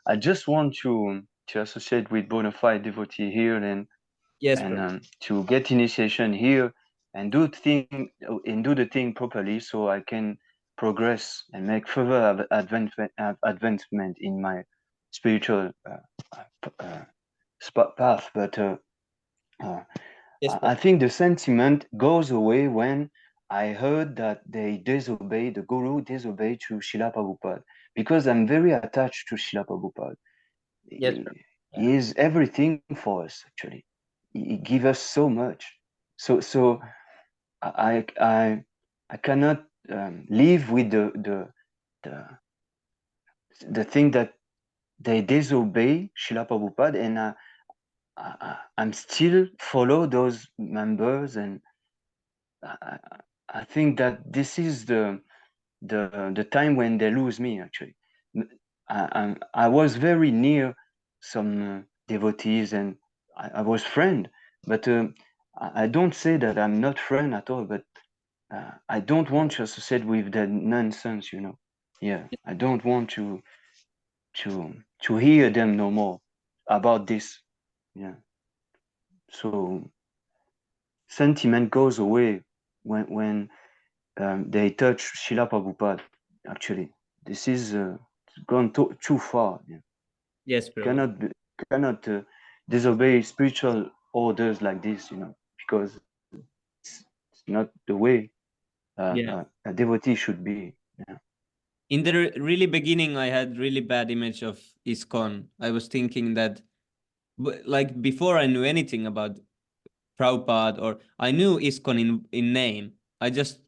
I just want to associate with bona fide devotee here, Yes, and bro. to get initiation here, and do the thing properly, so I can progress and make further advancement in my spiritual path. But Yes, bro. I think the sentiment goes away when I heard that the Guru disobeyed to Srila Prabhupada, because I'm very attached to Srila Prabhupada. Yes, bro. Yeah. He is everything for us, actually. He gives us so much. So I cannot live with the the thing that they disobey Srila Prabhupada, and I'm still follow those members, and I, I think that this is the time when they lose me, actually. I was very near some devotees, and I was friend, but I don't say that I'm not friend at all, but I don't want to associate with that nonsense, Yeah, I don't want to hear them no more about this. Yeah. So sentiment goes away when they touch Srila Prabhupada. Actually, this is gone too far. Yeah. Yes, bro. Cannot disobey spiritual orders like this, because it's not the way Yeah. a devotee should be. Yeah. In the really beginning, I had really bad image of ISKCON. I was thinking that, like before I knew anything about Prabhupada, or I knew ISKCON in name. I just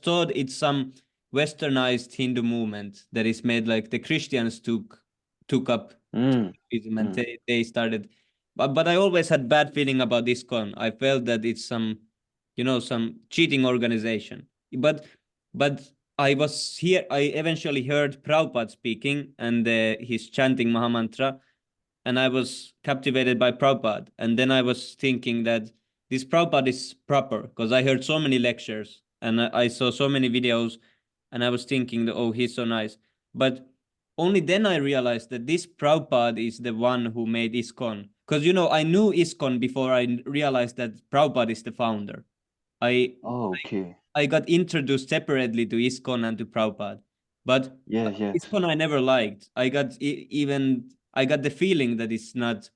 thought it's some westernized Hindu movement that is made, like the Christians took up Mm, Hinduism and mm. they started. But I always had bad feeling about ISKCON. I felt that it's some, some cheating organization. But I was here. I eventually heard Prabhupada speaking, and he's chanting Mahamantra, and I was captivated by Prabhupada. And then I was thinking that this Prabhupada is proper, because I heard so many lectures and I saw so many videos, and I was thinking that, oh, he's so nice. But only then I realized that this Prabhupada is the one who made ISKCON. Because, I knew ISKCON before I realized that Prabhupada is the founder. I Oh, okay. I got introduced separately to ISKCON and to Prabhupada. But Yes, yes. ISKCON I never liked. I got the feeling that it's not,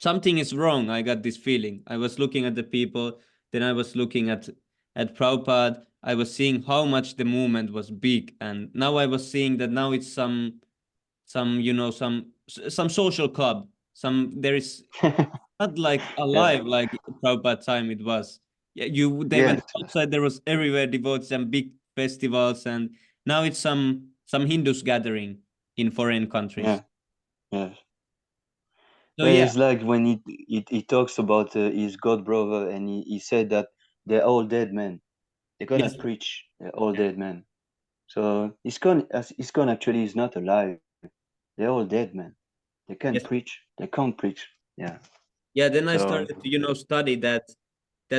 something is wrong. I got this feeling. I was looking at the people, then I was looking at Prabhupada. I was seeing how much the movement was big, and now I was seeing that now it's some social club. There is not like Yeah. alive like Prabhupada time it was. Yeah, they went Yes. outside. There was everywhere devotees and big festivals, and now it's some Hindus gathering in foreign countries. Yeah. Yes. So Yeah, yeah, it's like when he talks about his god brother, and he said that they're all dead men. They yes, cannot preach. They're all dead men. So ISKCON actually is not alive. They're all dead men. They can't yes, preach. They can't preach. Yeah. yeah. Then I So started to study that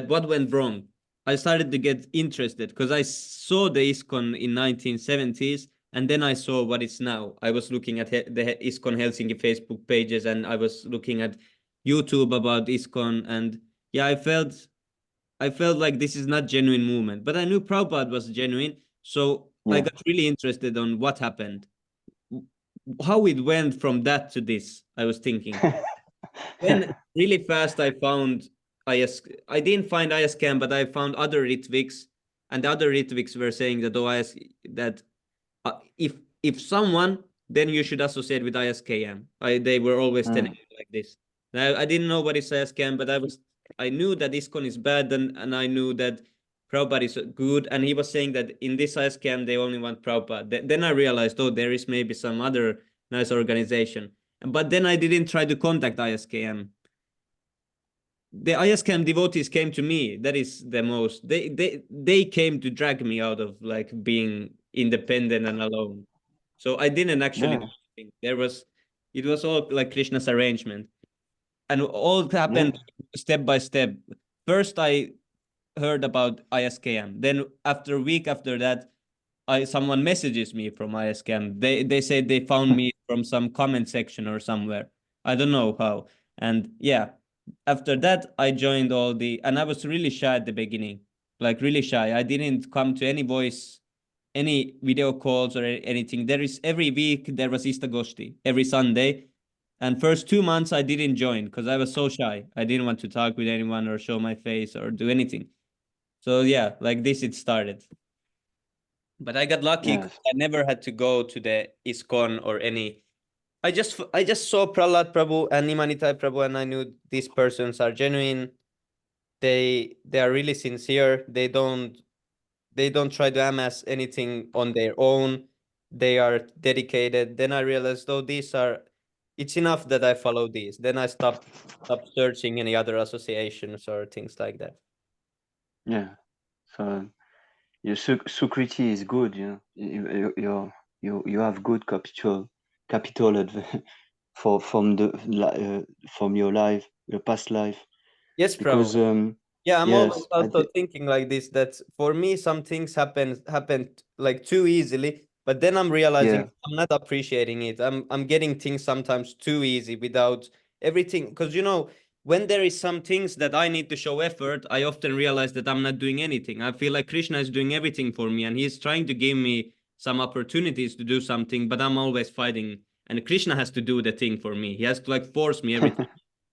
what went wrong. I started to get interested because I saw the ISKCON in 1970s, and then I saw what it's now. I was looking at the ISKCON Helsinki Facebook pages, and I was looking at YouTube about ISKCON, and yeah, I felt like this is not genuine movement. But I knew Prabhupada was genuine, so I yeah. got really interested on what happened, how it went from that to this. I was thinking. Then really fast I found I didn't find ISCAM, but I found other Ritviks, and the other Ritviks were saying that, oh, that if someone, then you should associate with ISKM. They were always telling Mm, me like this. Now I didn't know what is ISKM, but I knew that ISKCON is bad, and I knew that Prabhupada is good, and he was saying that in this ISKM they only want Prabhupada. Then I realized, oh, there is maybe some other nice organization. But then I didn't try to contact ISKM. The ISKM devotees came to me. That is the most. They came to drag me out of like being independent and alone. So I didn't actually do yeah. anything. It was all like Krishna's arrangement, and all happened Yeah. step by step. First, I heard about ISKM. Then after a week after that, someone messages me from ISKM. They said they found me from some comment section or somewhere. I don't know how. And yeah, after that I joined and I was really shy at the beginning. Like really shy. I didn't come to any video calls or anything. Every week there was Istagosti every Sunday. And first 2 months I didn't join because I was so shy. I didn't want to talk with anyone or show my face or do anything. So yeah, like this it started. But I got lucky 'cause Yes. I never had to go to the ISKCON or any. I just saw Prahlad Prabhu and Nimanitai Prabhu, and I knew these persons are genuine. They are really sincere. They don't try to amass anything on their own. They are dedicated. Then I realized, oh, it's enough that I follow these. Then I stopped searching any other associations or things like that. Yeah. So your Sukriti is good. You have good capital from your life, your past life, Yes, Prabhu. because Yeah, I'm always yes, also thinking like this, that for me some things happened like too easily, but then I'm realizing yeah. I'm not appreciating it. I'm getting things sometimes too easy without everything, because when there is some things that I need to show effort, I often realize that I'm not doing anything. I feel like Krishna is doing everything for me, and he's trying to give me some opportunities to do something, but I'm always fighting, and Krishna has to do the thing for me. He has to like force me every time.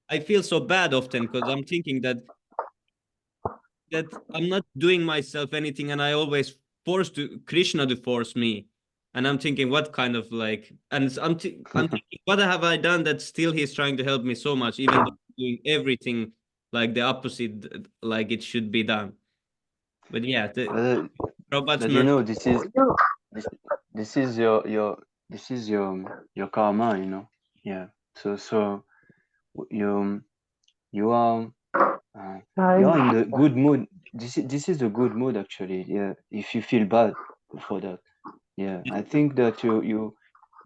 I feel so bad often because I'm thinking that I'm not doing myself anything, and I always force to Krishna to force me. And I'm thinking, what kind of like, and I'm thinking, what have I done that still he's trying to help me so much, even though I'm doing everything like the opposite, like it should be done. But yeah, the robots But you know, this is your karma, you know. Yeah. So you you are you are in the good mood. This is the good mood actually. Yeah. If you feel bad for that, yeah, I think that you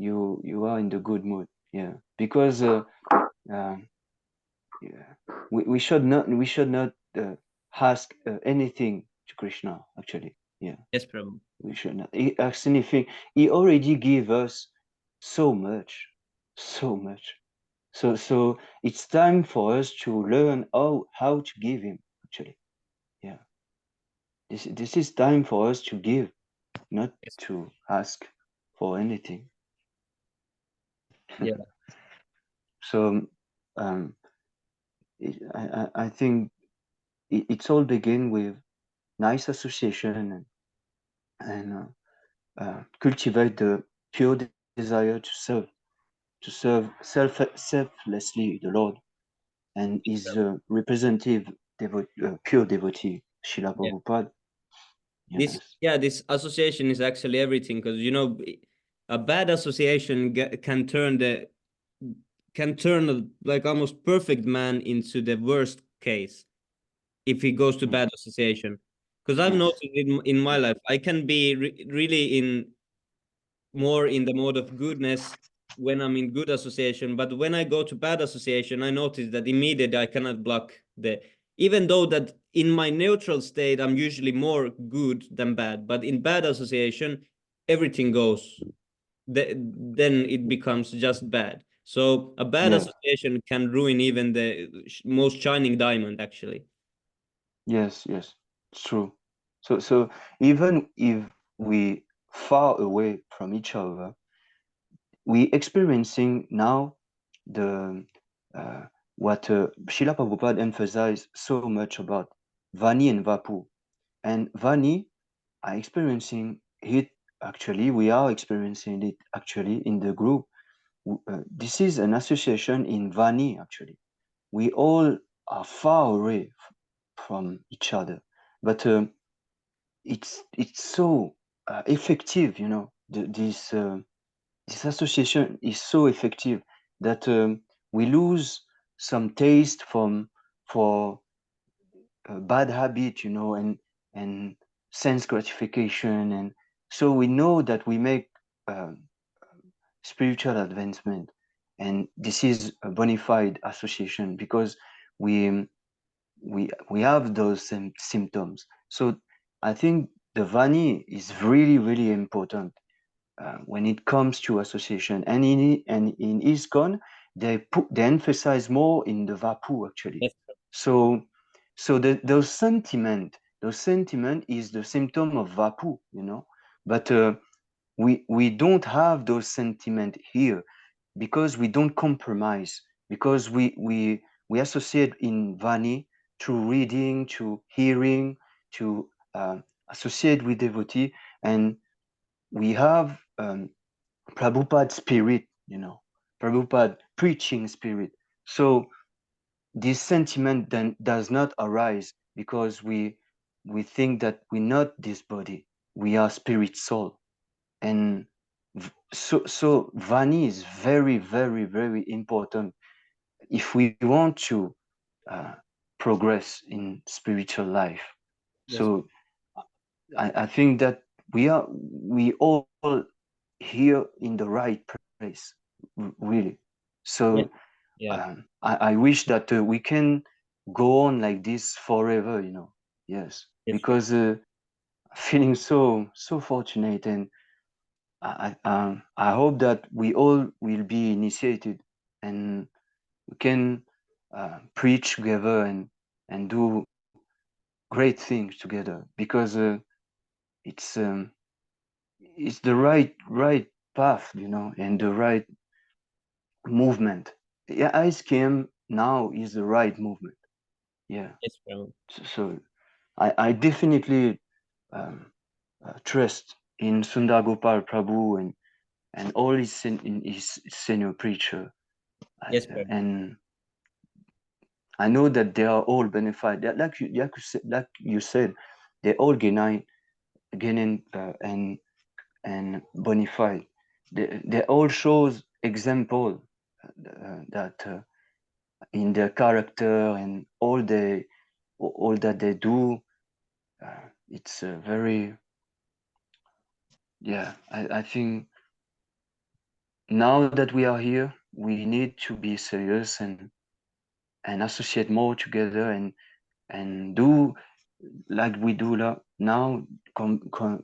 are in the good mood. Yeah, because yeah, we should not ask anything to Krishna actually. Yeah, yes, Prabhu. we should not ask anything. He already gave us so much, so much. So it's time for us to learn how to give him actually. Yeah, this is time for us to give, not Yes. to ask for anything. Yeah. So I think it's all begin with nice association and cultivate the pure desire to serve selflessly the Lord and his representative pure devotee, Srila Yeah. Prabhupada. This, Yes. yeah, this association is actually everything, because you know, a bad association can turn a, like almost perfect man into the worst case if he goes to Yeah. bad association. Because I've Yes. noticed in my life, I can be really in more in the mode of goodness when I'm in good association, but when I go to bad association, I notice that immediately I cannot block the, even though that in my neutral state I'm usually more good than bad, but in bad association everything goes, then it becomes just bad. So a bad Yeah. association can ruin even the most shining diamond actually. Yes. Yes. It's true. So even if we far away from each other, we experiencing now the what Srila Prabhupada emphasized so much about Vani and Vapu. And Vani are experiencing it actually, we are experiencing it actually in the group. This is an association in Vani actually. We all are far away from each other, but it's so effective, you know, this association is so effective that we lose some taste for bad habit, you know, and sense gratification, and so we know that we make um, spiritual advancement, and this is a bona fide association because we we have those same symptoms. So I think the Vani is really important when it comes to association. And in ISKCON, they emphasize more in the Vapu actually. Yes. So those sentiment is the symptom of Vapu, you know. But we don't have those sentiment here because we don't compromise, because we associate in Vani through reading, to hearing, to associate with devotee, and we have Prabhupada spirit, you know, Prabhupada preaching spirit. So this sentiment then does not arise because we think that we're not this body, we are spirit soul. And so Vani is very important if we want to progress in spiritual life. Yes. So I think that we all here in the right place, really. Yeah. So Yeah. I wish that we can go on like this forever, you know. Yes, Yes. because feeling so fortunate, and I hope that we all will be initiated and we can preach together and do great things together, because it's it's the right path, you know, and the right movement. Yeah, ISKM now is the right movement. Yeah. Yes, Prabhu. So I definitely trust in Sundar Gopal Prabhu and all his senior preacher. Yes, Prabhu. And I know that they are all benefited. Like you said, they all gaining and bonified. They all shows example that in their character and all that they do. It's very, yeah. I think now that we are here, we need to be serious and associate more together and do like we do now,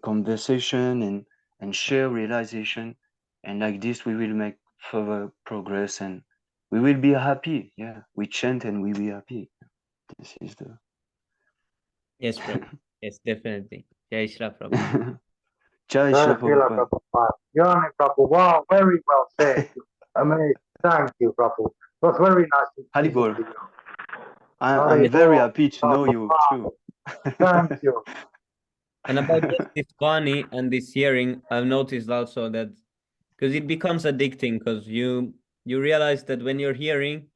conversation and share realization, and like this we will make further progress and we will be happy. Yeah, we chant and we will be happy. This is the Yes, Prabhu. Yes, definitely. Jai Shri Prabhu. Jai Jai Shri Srila Prabhupada. Prabhupada. Yani Prabhu, wow, very well said. Amazing. Thank you, Prabhu. It was very nice to listen Haribol. to you. I'm very happy to know you too. Thank you. And about this Vani and this hearing, I've noticed also that because it becomes addicting because you realize that when you're hearing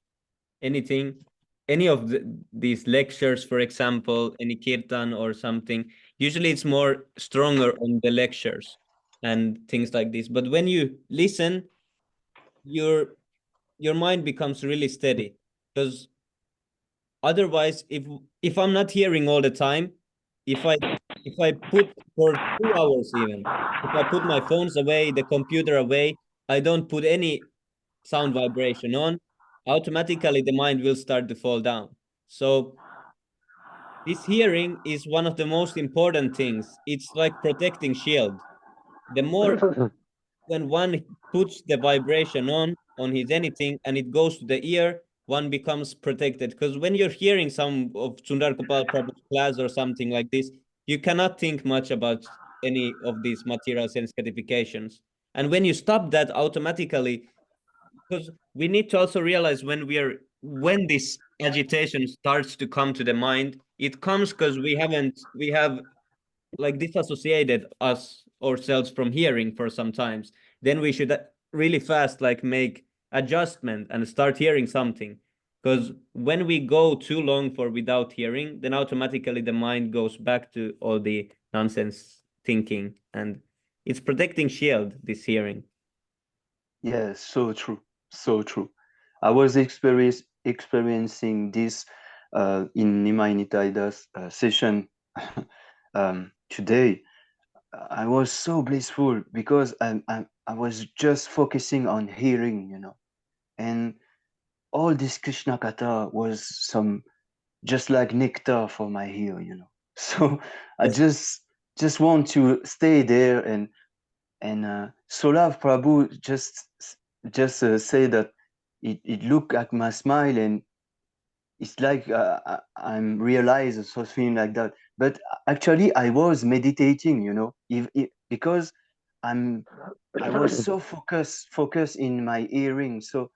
anything, any of these lectures, for example, any kirtan or something, usually it's more stronger on the lectures and things like this. But when you listen, your your mind becomes really steady because otherwise, if I'm not hearing all the time, if I put for 2 hours even, if I put my phones away, the computer away, I don't put any sound vibration on, automatically the mind will start to fall down. So this hearing is one of the most important things. It's like protecting shield. The more when one puts the vibration on his anything and it goes to the ear, one becomes protected. Because when you're hearing some of Sundar Gopal Prabhu's class or something like this, you cannot think much about any of these material sense gratifications. And when you stop that automatically, because we need to also realize when this agitation starts to come to the mind, it comes because we have like disassociated us ourselves from hearing for some times. Then we should really fast like make adjustment and start hearing something, because when we go too long for without hearing, then automatically the mind goes back to all the nonsense thinking, and it's protecting shield, this hearing. Yes, so true, so true. I was experiencing this in Nima Initaida's session today. I was so blissful because I was just focusing on hearing, and all this Krishna Katha was just like nectar for my ear, So I Yes. just want to stay there and Solav Prabhu just say that it looked at my smile and it's like I'm realized something like that. But actually, I was meditating, because I was so focused in my hearing. So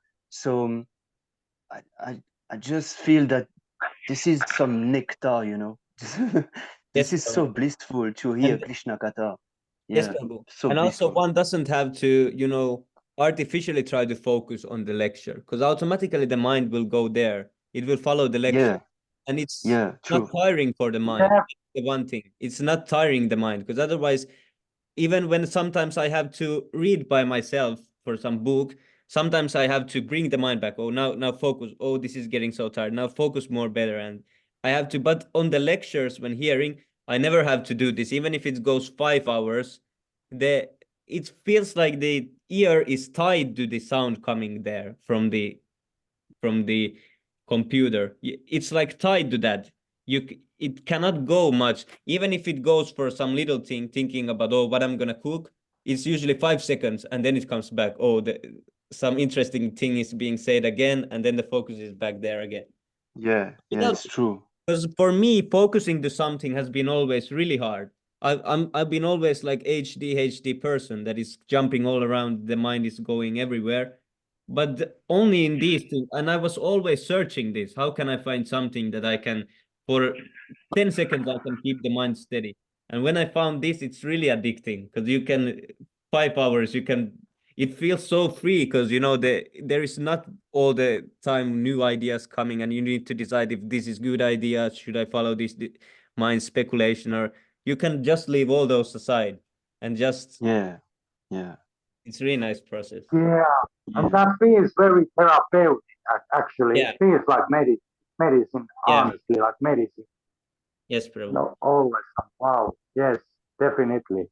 I I just feel that this is some nectar, This Yes, is so Prabhu. blissful to hear And Krishna Katha. yes, Yeah, Prabhu. so And also blissful. one doesn't have to, artificially try to focus on the lecture, because automatically the mind will go there. It will follow the lecture. Yeah, And it's yeah, not true. tiring for the mind. Yeah, That's the one thing. It's not tiring the mind, because otherwise, even when sometimes I have to read by myself for some book, sometimes I have to bring the mind back. Oh, now focus. Oh, this is getting so tired. Now focus more better. And I have to, but on the lectures when hearing, I never have to do this. Even if it goes 5 hours, the it feels like the ear is tied to the sound coming there from the computer. It's like tied to that. It cannot go much. Even if it goes for some little thing, thinking about, oh, what I'm gonna cook, it's usually 5 seconds and then it comes back. Oh, some interesting thing is being said again, and then the focus is back there again. Yeah, Without, it's true. because for me, focusing to something has been always really hard. I've been always like HD person that is jumping all around. The mind is going everywhere, but only in these two. And I was always searching this. How can I find something that I can, for 10 seconds, I can keep the mind steady. And when I found this, it's really addicting because you can 5 hours, you can it feels so free because you know there is not all the time new ideas coming and you need to decide if this is good idea, should I follow this mind speculation, or you can just leave all those aside and just Yeah. it's really nice process. Yeah, and Yeah. that feels very therapeutic. Actually, Yeah. it feels like medicine. Yeah. Honestly, like medicine. Yes, bro. No, always. Wow. Yes, definitely.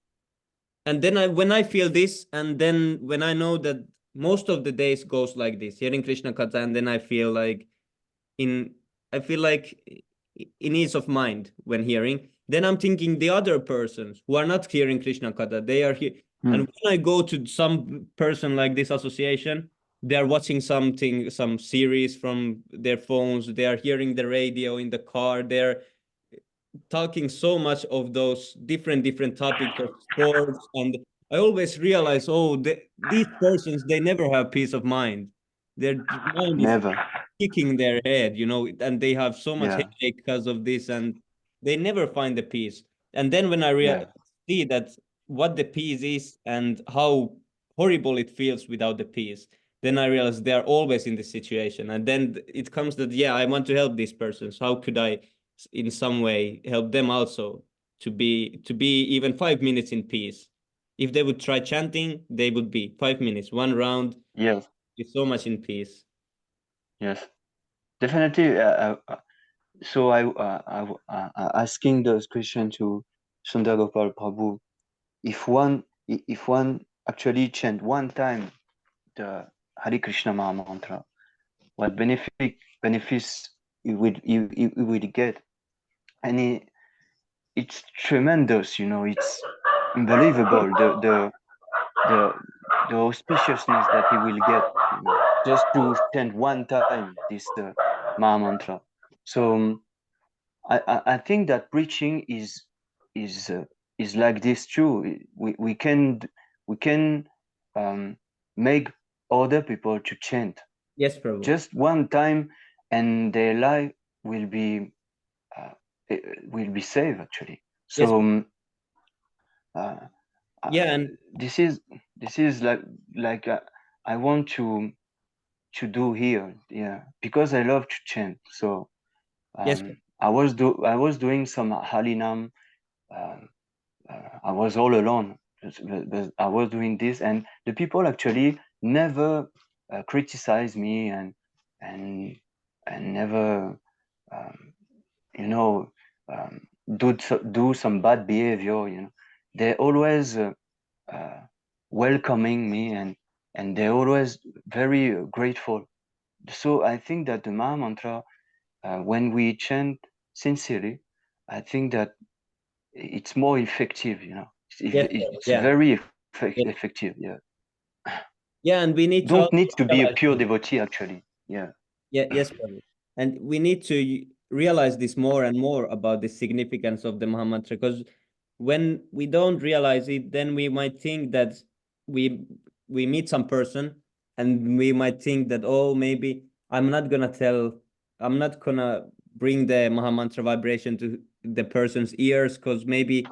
And then when I feel this, and then when I know that most of the days goes like this, hearing Krishna Katha, and then I feel like in I feel like in ease of mind when hearing. Then I'm thinking the other persons who are not hearing Krishna Katha, they are here. And when I go to some person like this association, they are watching something, some series from their phones. They are hearing the radio in the car. They're talking so much of those different topics of sports, and I always realize, oh, these persons, they never have peace of mind. Their mind is Never. kicking their head, you know, and they have so much Yeah. headache because of this, and they never find the peace. And then when I Yeah. see that what the peace is and how horrible it feels without the peace, then I realize they are always in this situation. And then it comes that, yeah, I want to help these persons. How could I in some way help them also to be even 5 minutes in peace? If they would try chanting, they would be 5 minutes, one round, Yes. with so much in peace. Yes. Definitely. So asking those question to Sundar Gopal Prabhu, if one actually chant one time the Hare Krishna Maha Mantra, what benefits you will get, and it's tremendous. You know, it's unbelievable the the auspiciousness that he will get. You know, just to chant one time this Maha Mantra. So. I think that preaching is uh, is like this too. We can make other people to chant Yes, Prabhu. just one time, and their life uh, will be saved actually. Yes. So uh, Yeah, and this is like I want to do here, yeah, because I love to chant. So yes, I was doing some Halinam. Um, I was all alone. But I was doing this, and the people actually never criticized me and and never, um, you know, do some bad behavior. You know, they always uh, welcoming me and they're always very grateful. So I think that the Maha Mantra, when we chant sincerely, I think that it's more effective, you know. yes, Prabhu. It's Yeah. very Yes. effective, yeah. Yeah, and we need to Don't also need to be a realize pure this. devotee, actually. Yeah. Yeah, yes, Prabhu. And we need to realize this more and more about the significance of the Maha Mantra, because when we don't realize it, then we might think that we we meet some person and we might think that, oh, maybe I'm not gonna bring the Maha Mantra vibration to the person's ears because maybe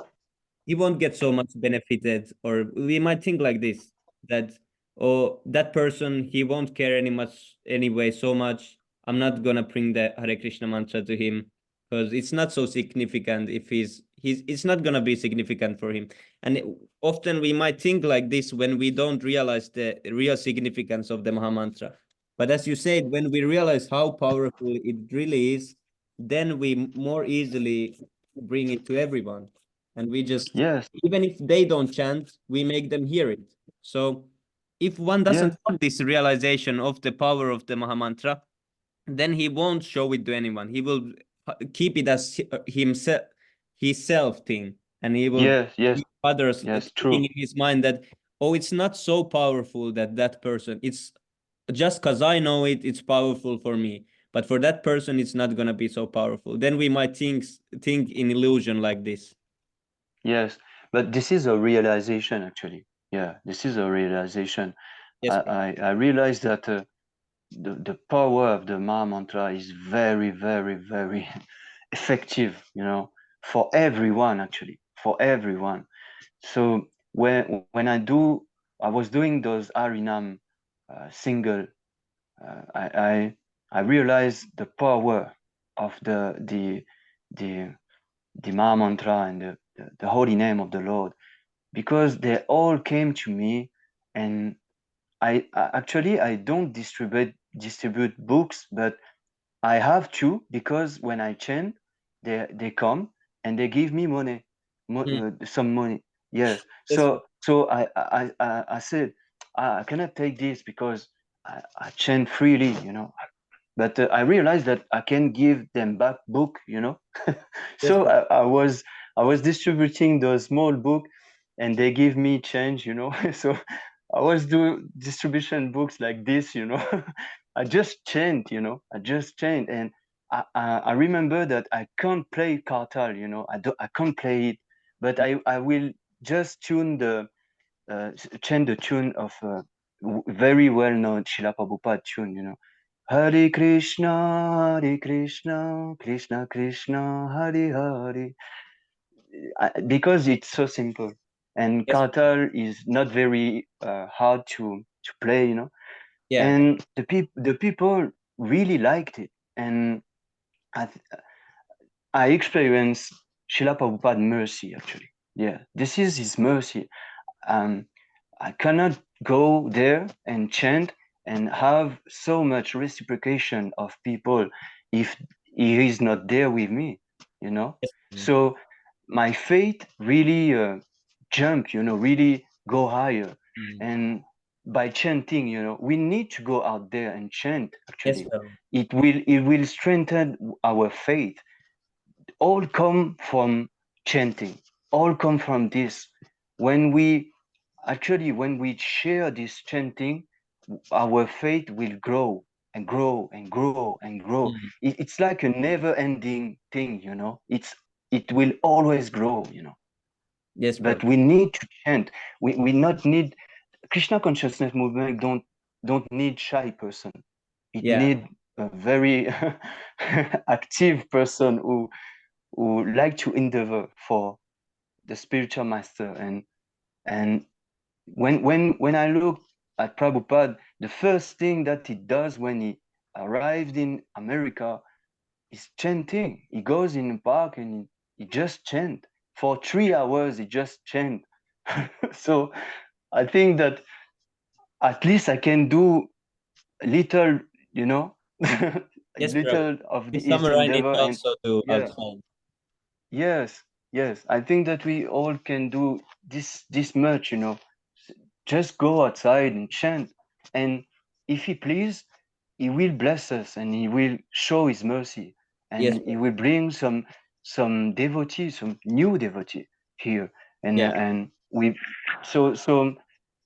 he won't get so much benefited, or we might think like this, that, oh, that person, he won't care any much anyway so much, I'm not gonna bring the Hare Krishna mantra to him because it's not so significant. If he's it's not gonna be significant for him. And often we might think like this when we don't realize the real significance of the Maha Mantra. But as you said, when we realize how powerful it really is, then we more easily bring it to everyone, and we just, Yes. even if they don't chant, we make them hear it. So if one doesn't Yes. have this realization of the power of the Maha Mantra, then he won't show it to anyone. He will keep it as himself, his self thing, and he will Yes. Yes. keep others Yes. thinking True. in his mind that, oh, it's not so powerful that that person, it's just because I know it, it's powerful for me, but for that person it's not going to be so powerful. Then we might think in illusion like this. Yes. But this is a realization, actually. Yeah. This is a realization. Yes, I realized that the power of the Maha Mantra is very, very, very effective, you know, for everyone, actually. for everyone. So when I was doing those Harinam single, I realized the power of the Maha Mantra and the holy name of the Lord, because they all came to me, and I actually I don't distribute books, but I have to, because when I chant, they come and they give me money, some money. Yes. Yes, So I said, I cannot take this because I chant freely, But I realized that I can give them back book, yes, So bro. I was distributing those small book, and they give me change, So I was doing distribution books like this, I just chant, and I remember that I can't play kartal, I can't play it, but I will just tune chant the tune of very well known Srila Prabhupada tune, Hare Krishna, Krishna Krishna, Hare Hare. Because it's so simple, and Yes, kartal is not very hard to play, yeah. and the people really liked it, and I experienced Srila Prabhupada mercy, actually. Yeah, this is his mercy. um, I cannot go there and chant and have so much reciprocation of people if he is not there with me, Yes, So my faith really jump, really go higher. And by chanting, we need to go out there and chant, yes, actually. bro. It will strengthen our faith. All come from chanting, all come from this. When we share this chanting, our faith will grow and grow and grow and grow. It's like a never ending thing, it will always grow, Yes, bro. but we need to chant. We not need Krishna consciousness movement, don't need shy person. It Yeah. need a very active person who like to endeavor for the spiritual master. And when I look at Prabhupada, the first thing that he does when he arrived in America is chanting. He goes in the park and he just chant for 3 hours. He just chant. So I think that at least I can do a little, a Yes, bro. little of In his summer, I need endeavor. And also to yeah, outside. yes, I think that we all can do this much, just go outside and chant, and if he please, he will bless us, and he will show his mercy, Yes, and bro. he will bring some devotee, some new devotee here. and Yeah. and we so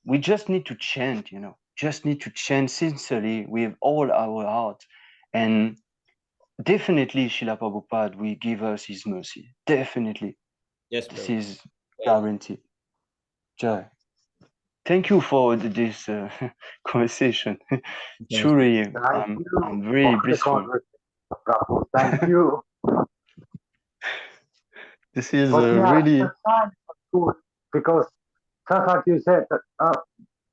we just need to chant, just need to chant sincerely with all our heart. And definitely Srila Prabhupada will give us his mercy, definitely. Yes, This bro. is guaranteed. Jai. Thank you for this conversation. Yes, Truly, Thank I'm you very for the blissful. conversation, Prabhu. Thank you. This is But yeah, the really, sign was good because just like you said, that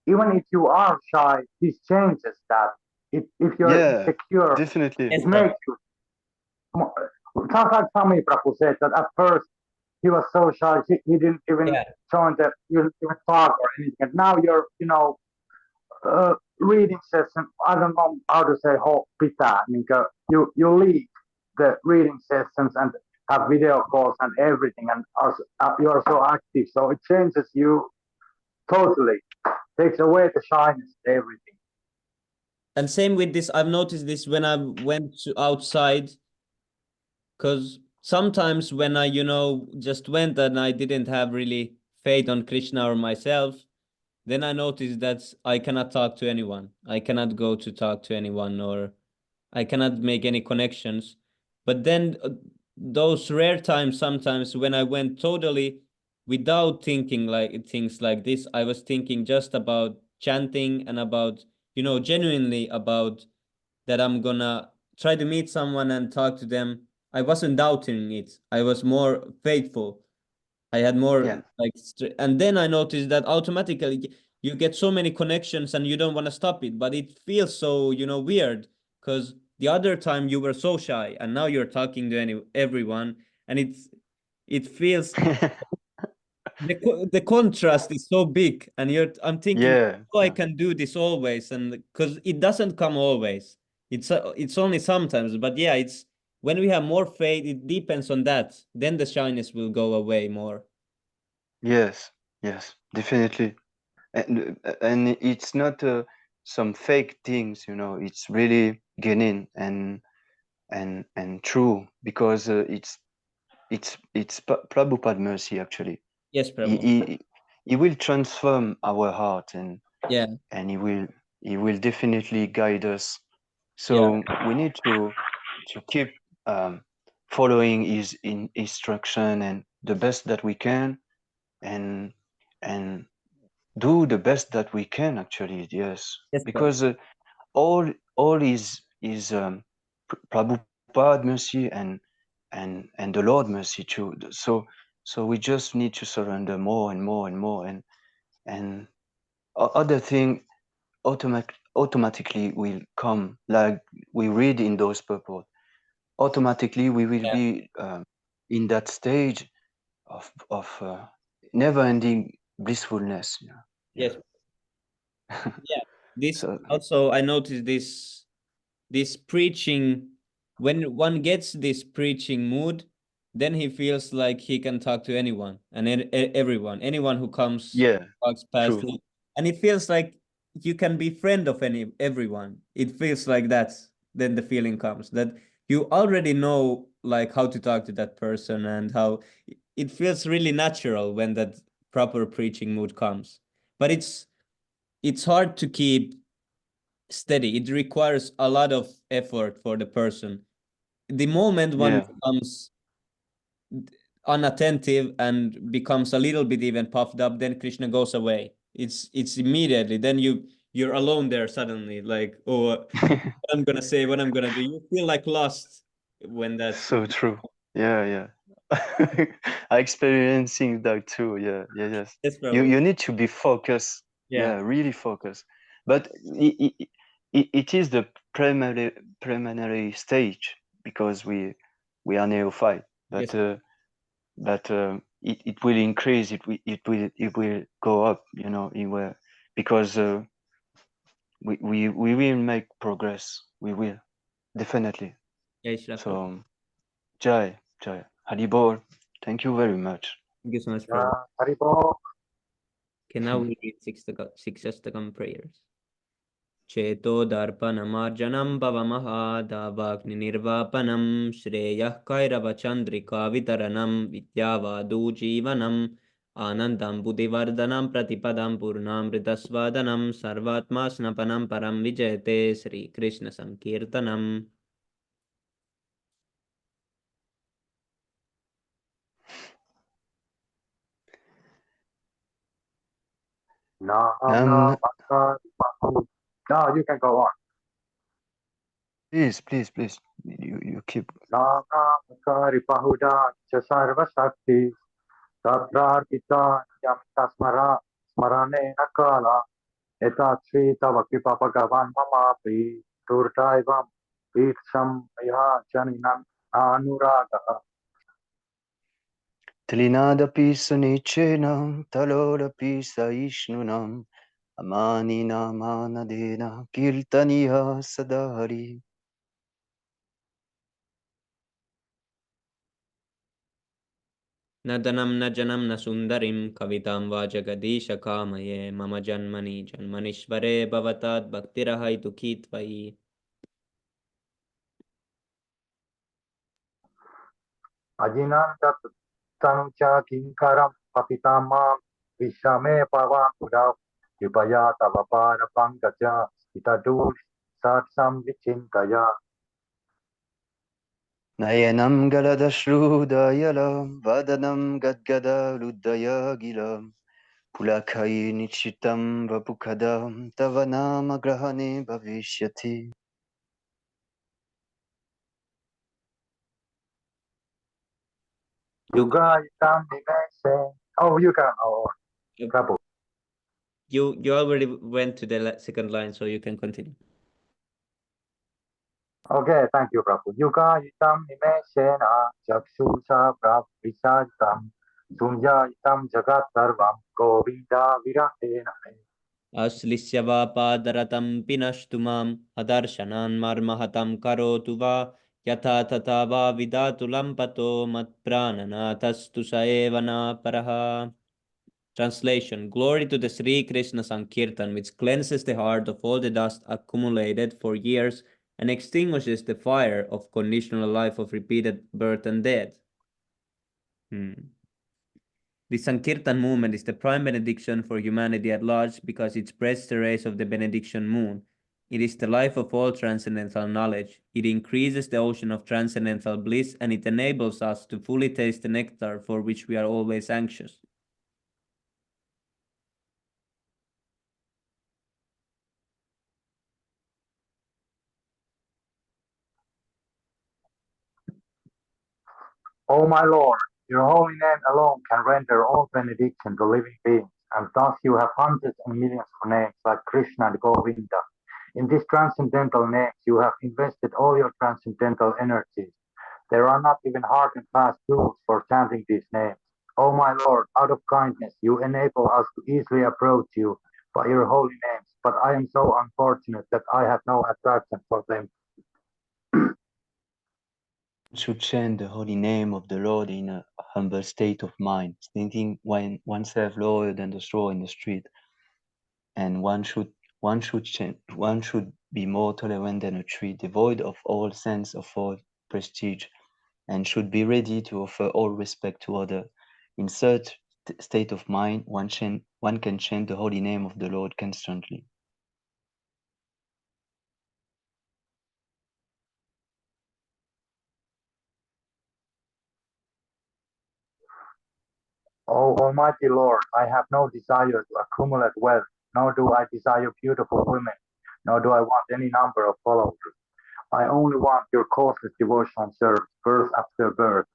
even if you are shy, this changes that. If you're yeah, insecure, definitely. yes, it bro. makes you just like Sami Prabhu said that at first he was so shy, he didn't even Yeah. join the, he didn't even talk or anything. And now you're, reading session, I don't know how to say pitää, you lead the reading sessions and have video calls and everything, and you are so active, so it changes you totally, takes away the shyness, everything. And same with this, I've noticed this when I went to outside, because sometimes when I, just went and I didn't have really faith on Krishna or myself, then I noticed that I cannot talk to anyone. I cannot go to talk to anyone, or I cannot make any connections. But then those rare times, sometimes when I went totally without thinking like things like this, I was thinking just about chanting and about, genuinely about that I'm gonna try to meet someone and talk to them. I wasn't doubting it. I was more faithful. I had more Yeah. like, and then I noticed that automatically you get so many connections and you don't want to stop it, but it feels so, weird because the other time you were so shy and now you're talking to everyone, and it feels the contrast is so big, and I'm thinking, Yeah. oh, I Yeah. can do this always, and because it doesn't come always, it's only sometimes, but yeah, it's when we have more faith, it depends on that, then the shyness will go away more. Yes. Yes. Definitely. And it's not some fake things, it's really genuine and true, because it's Prabhupada mercy, actually. Yes, he, Prabhu. he he will transform our heart, Yeah, and he will definitely guide us. yeah, So we need to keep following his instruction and the best that we can, and and do the best that we can, actually. Yes, yes, Prabhu. because all is Prabhupada mercy, and the Lord mercy too. So we just need to surrender more and more and more, and other thing automatically will come, like we read in those purport. Automatically we will Yeah, be in that stage of never-ending blissfulness. Yeah. yes, yeah. This So also, I noticed this preaching, when one gets this preaching mood, then he feels like he can talk to anyone and anyone who comes, yeah, walks past true. him, and it feels like you can be friend of everyone. It feels like that. Then the feeling comes that you already know like how to talk to that person, and how it feels really natural when that proper preaching mood comes. But it's hard to keep steady. It requires a lot of effort for the person. The moment one Yeah. becomes unattentive and becomes a little bit even puffed up, then Krishna goes away. It's immediately. Then you're alone there suddenly, like, oh, what I'm gonna say, what I'm gonna do. You feel like lost when that. So true. Yeah. I experiencing that too. Yeah, yes. Yes, You bro. you need to be focused. Yeah. Yeah, really focused. But it is the preliminary stage, because we are neophyte. Yes. But it will increase. It will go up. It will, because we will make progress. We will definitely. Yeah, Shila Prabhu. So Jai, Haribol, thank you very much. Thank you so much, Prabhu. Yeah, Haribo. Okay, now we read six Astakam prayers. चेतोदर्पणमार्जनं भवमहादावाग्निर्वापनं श्रेयः कैरवचन्द्रिकावितरणं विद्यावादुजीवनम् आनन्दं बुद्धिवर्धनं प्रतिपदं पूर्णामृतस्वादनं सर्वात्मा स्नपनं परं विजयते श्रीकृष्णसङ्कीर्तनम्. Nam, No, you can go on. please, you keep. Namakari Pahuda Sarva Sakti Satrarpita Yamita Smarane Nakala Etatri Tavaki Papagavan Mamapi Turtaivam Pitsam Maya Janinan Anuraga. Tlinadapi sanichenam, talodapi saishnunam, amanina manadena, kirtaniya sadari. न धनं न जनं न सुन्दरीं कवितां वा जगदीशकामये मम जन्मनि जन्मनीश्वरे भवतात् भक्तिरहैतुकी त्वयि. Ajinanda Tanucha Kinkaram Papitamam Vishame Pavan Udav Yupaya Tavapara Pankaja Itadul Satsam Vichintaya. Nayanam galadashrudayalam, vadanam gadgada ludayagilam, pulakai nichitam vapukadam, tavanam agrahane bhavishyati. Yuga Yutam Nimese. Oh, you can. Oh, You- Prabhu. You already went to the second line, so you can continue. Okay, thank you, Prabhu. Yuga Yutam Nimesena Chakshusha Prabhuvisajam Sunya Yutam Jagat Sarvam Govinda Virahena. Aslisyavapadaratam pinastu mam adarshanan marmahatam karotu va yatha tatha va vidatu lampato matprananatastu saevana paraha. Translation: Glory to the Sri Krishna Sankirtan, which cleanses the heart of all the dust accumulated for years and extinguishes the fire of conditional life of repeated birth and death. The Sankirtan movement is the prime benediction for humanity at large because it spreads the rays of the benediction moon. It is the life of all transcendental knowledge. It increases the ocean of transcendental bliss and it enables us to fully taste the nectar for which we are always anxious. O my Lord, your holy name alone can render all benediction to living beings, and thus you have hundreds and millions of names like Krishna and Govinda. In these transcendental names, you have invested all your transcendental energies. There are not even hard and fast rules for chanting these names. O my Lord, out of kindness, you enable us to easily approach you by your holy names, but I am so unfortunate that I have no attraction for them. Should chant the holy name of the Lord in a humble state of mind, thinking when oneself lower than the straw in the street, and one should be more tolerant than a tree, devoid of all sense of all prestige, and should be ready to offer all respect to others. In such state of mind, one can chant the holy name of the Lord constantly. O Almighty Lord, I have no desire to accumulate wealth, nor do I desire beautiful women, nor do I want any number of followers. I only want your causeless devotional service, birth after birth.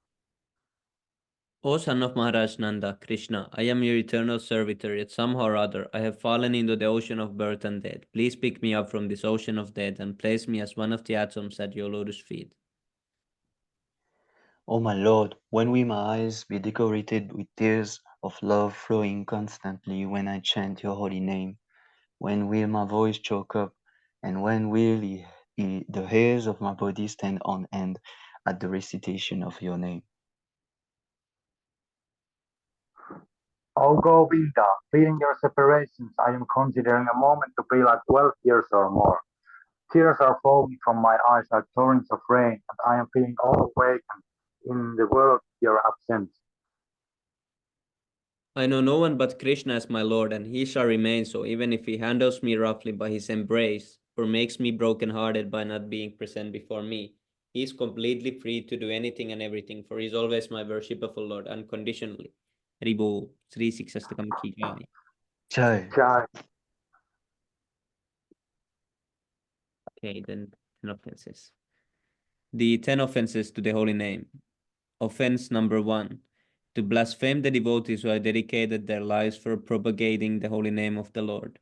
O son of Maharaj Nanda, Krishna, I am your eternal servitor, yet somehow or other I have fallen into the ocean of birth and death. Please pick me up from this ocean of death and place me as one of the atoms at your lotus feet. O my Lord, when will my eyes be decorated with tears of love flowing constantly when I chant your holy name? When will my voice choke up? And when will the hairs of my body stand on end at the recitation of your name? O Govinda, feeling your separations, I am considering a moment to be like 12 years or more. Tears are falling from my eyes like torrents of rain, and I am feeling all awakened in the world of your absence. I know no one but Krishna as my Lord, and he shall remain so, even if he handles me roughly by his embrace, or makes me broken-hearted by not being present before me. He is completely free to do anything and everything, for he is always my worshipful Lord, unconditionally. Haribo, Sri Siksastakam Ki Jai. Jai. Jai. Okay, then 10 offenses. The 10 offenses to the holy name. Offense number 1. To blaspheme the devotees who have dedicated their lives for propagating the holy name of the Lord.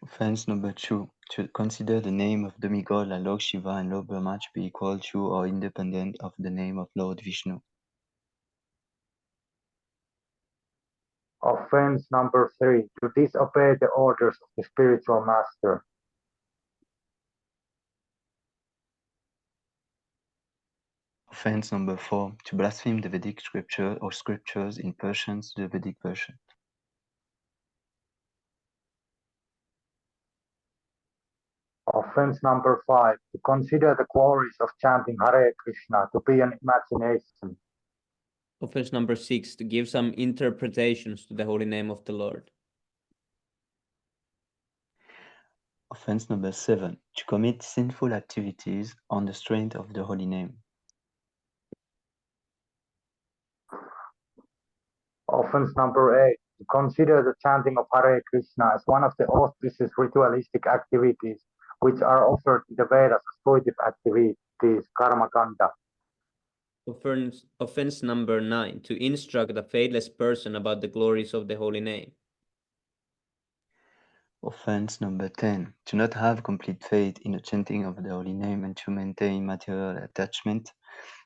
Offense number 2. To consider the name of demigod like Lord Shiva and Lord Brahma to be equal to or independent of the name of Lord Vishnu. Offense number 3. To disobey the orders of the spiritual master. Offense number 4. To blaspheme the Vedic scripture or scriptures in Persian to the Vedic version. Offense number 5. To consider the glories of chanting Hare Krishna to be an imagination. Offense number 6. To give some interpretations to the holy name of the Lord. Offense number 7. To commit sinful activities on the strength of the holy name. Offense number 8. To consider the chanting of Hare Krishna as one of the auspicious ritualistic activities which are offered in the Vedas as fruitive activities, karma kanda. Offense number 9, to instruct the faithless person about the glories of the holy name. Offense number 10, to not have complete faith in the chanting of the holy name and to maintain material attachment,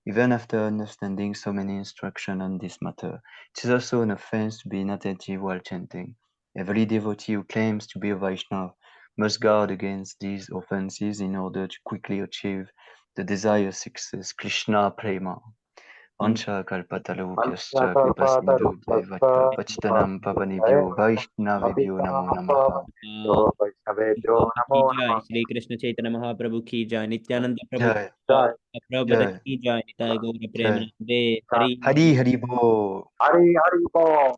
even after understanding so many instructions on this matter. It is also an offense to be inattentive while chanting. Every devotee who claims to be a Vaishnava must guard against these offenses in order to quickly achieve the desired success. Krishna Prema. Vancha kalpatarubhyascha kripasindubhyeva pachitanam pavanebhyo Vaishnavibhyo namo namaha. वैष्णवेभ्यो नमो की जय, नमः। श्री कृष्ण चैतन्य महाप्रभु की जय, नित्यानंद प्रभु Jai, की जय, Prabhupad Jai, की जय, निताय गौर Jai. प्रेमानंदे Hari Hari Hari Bo. Hari Hari बोल।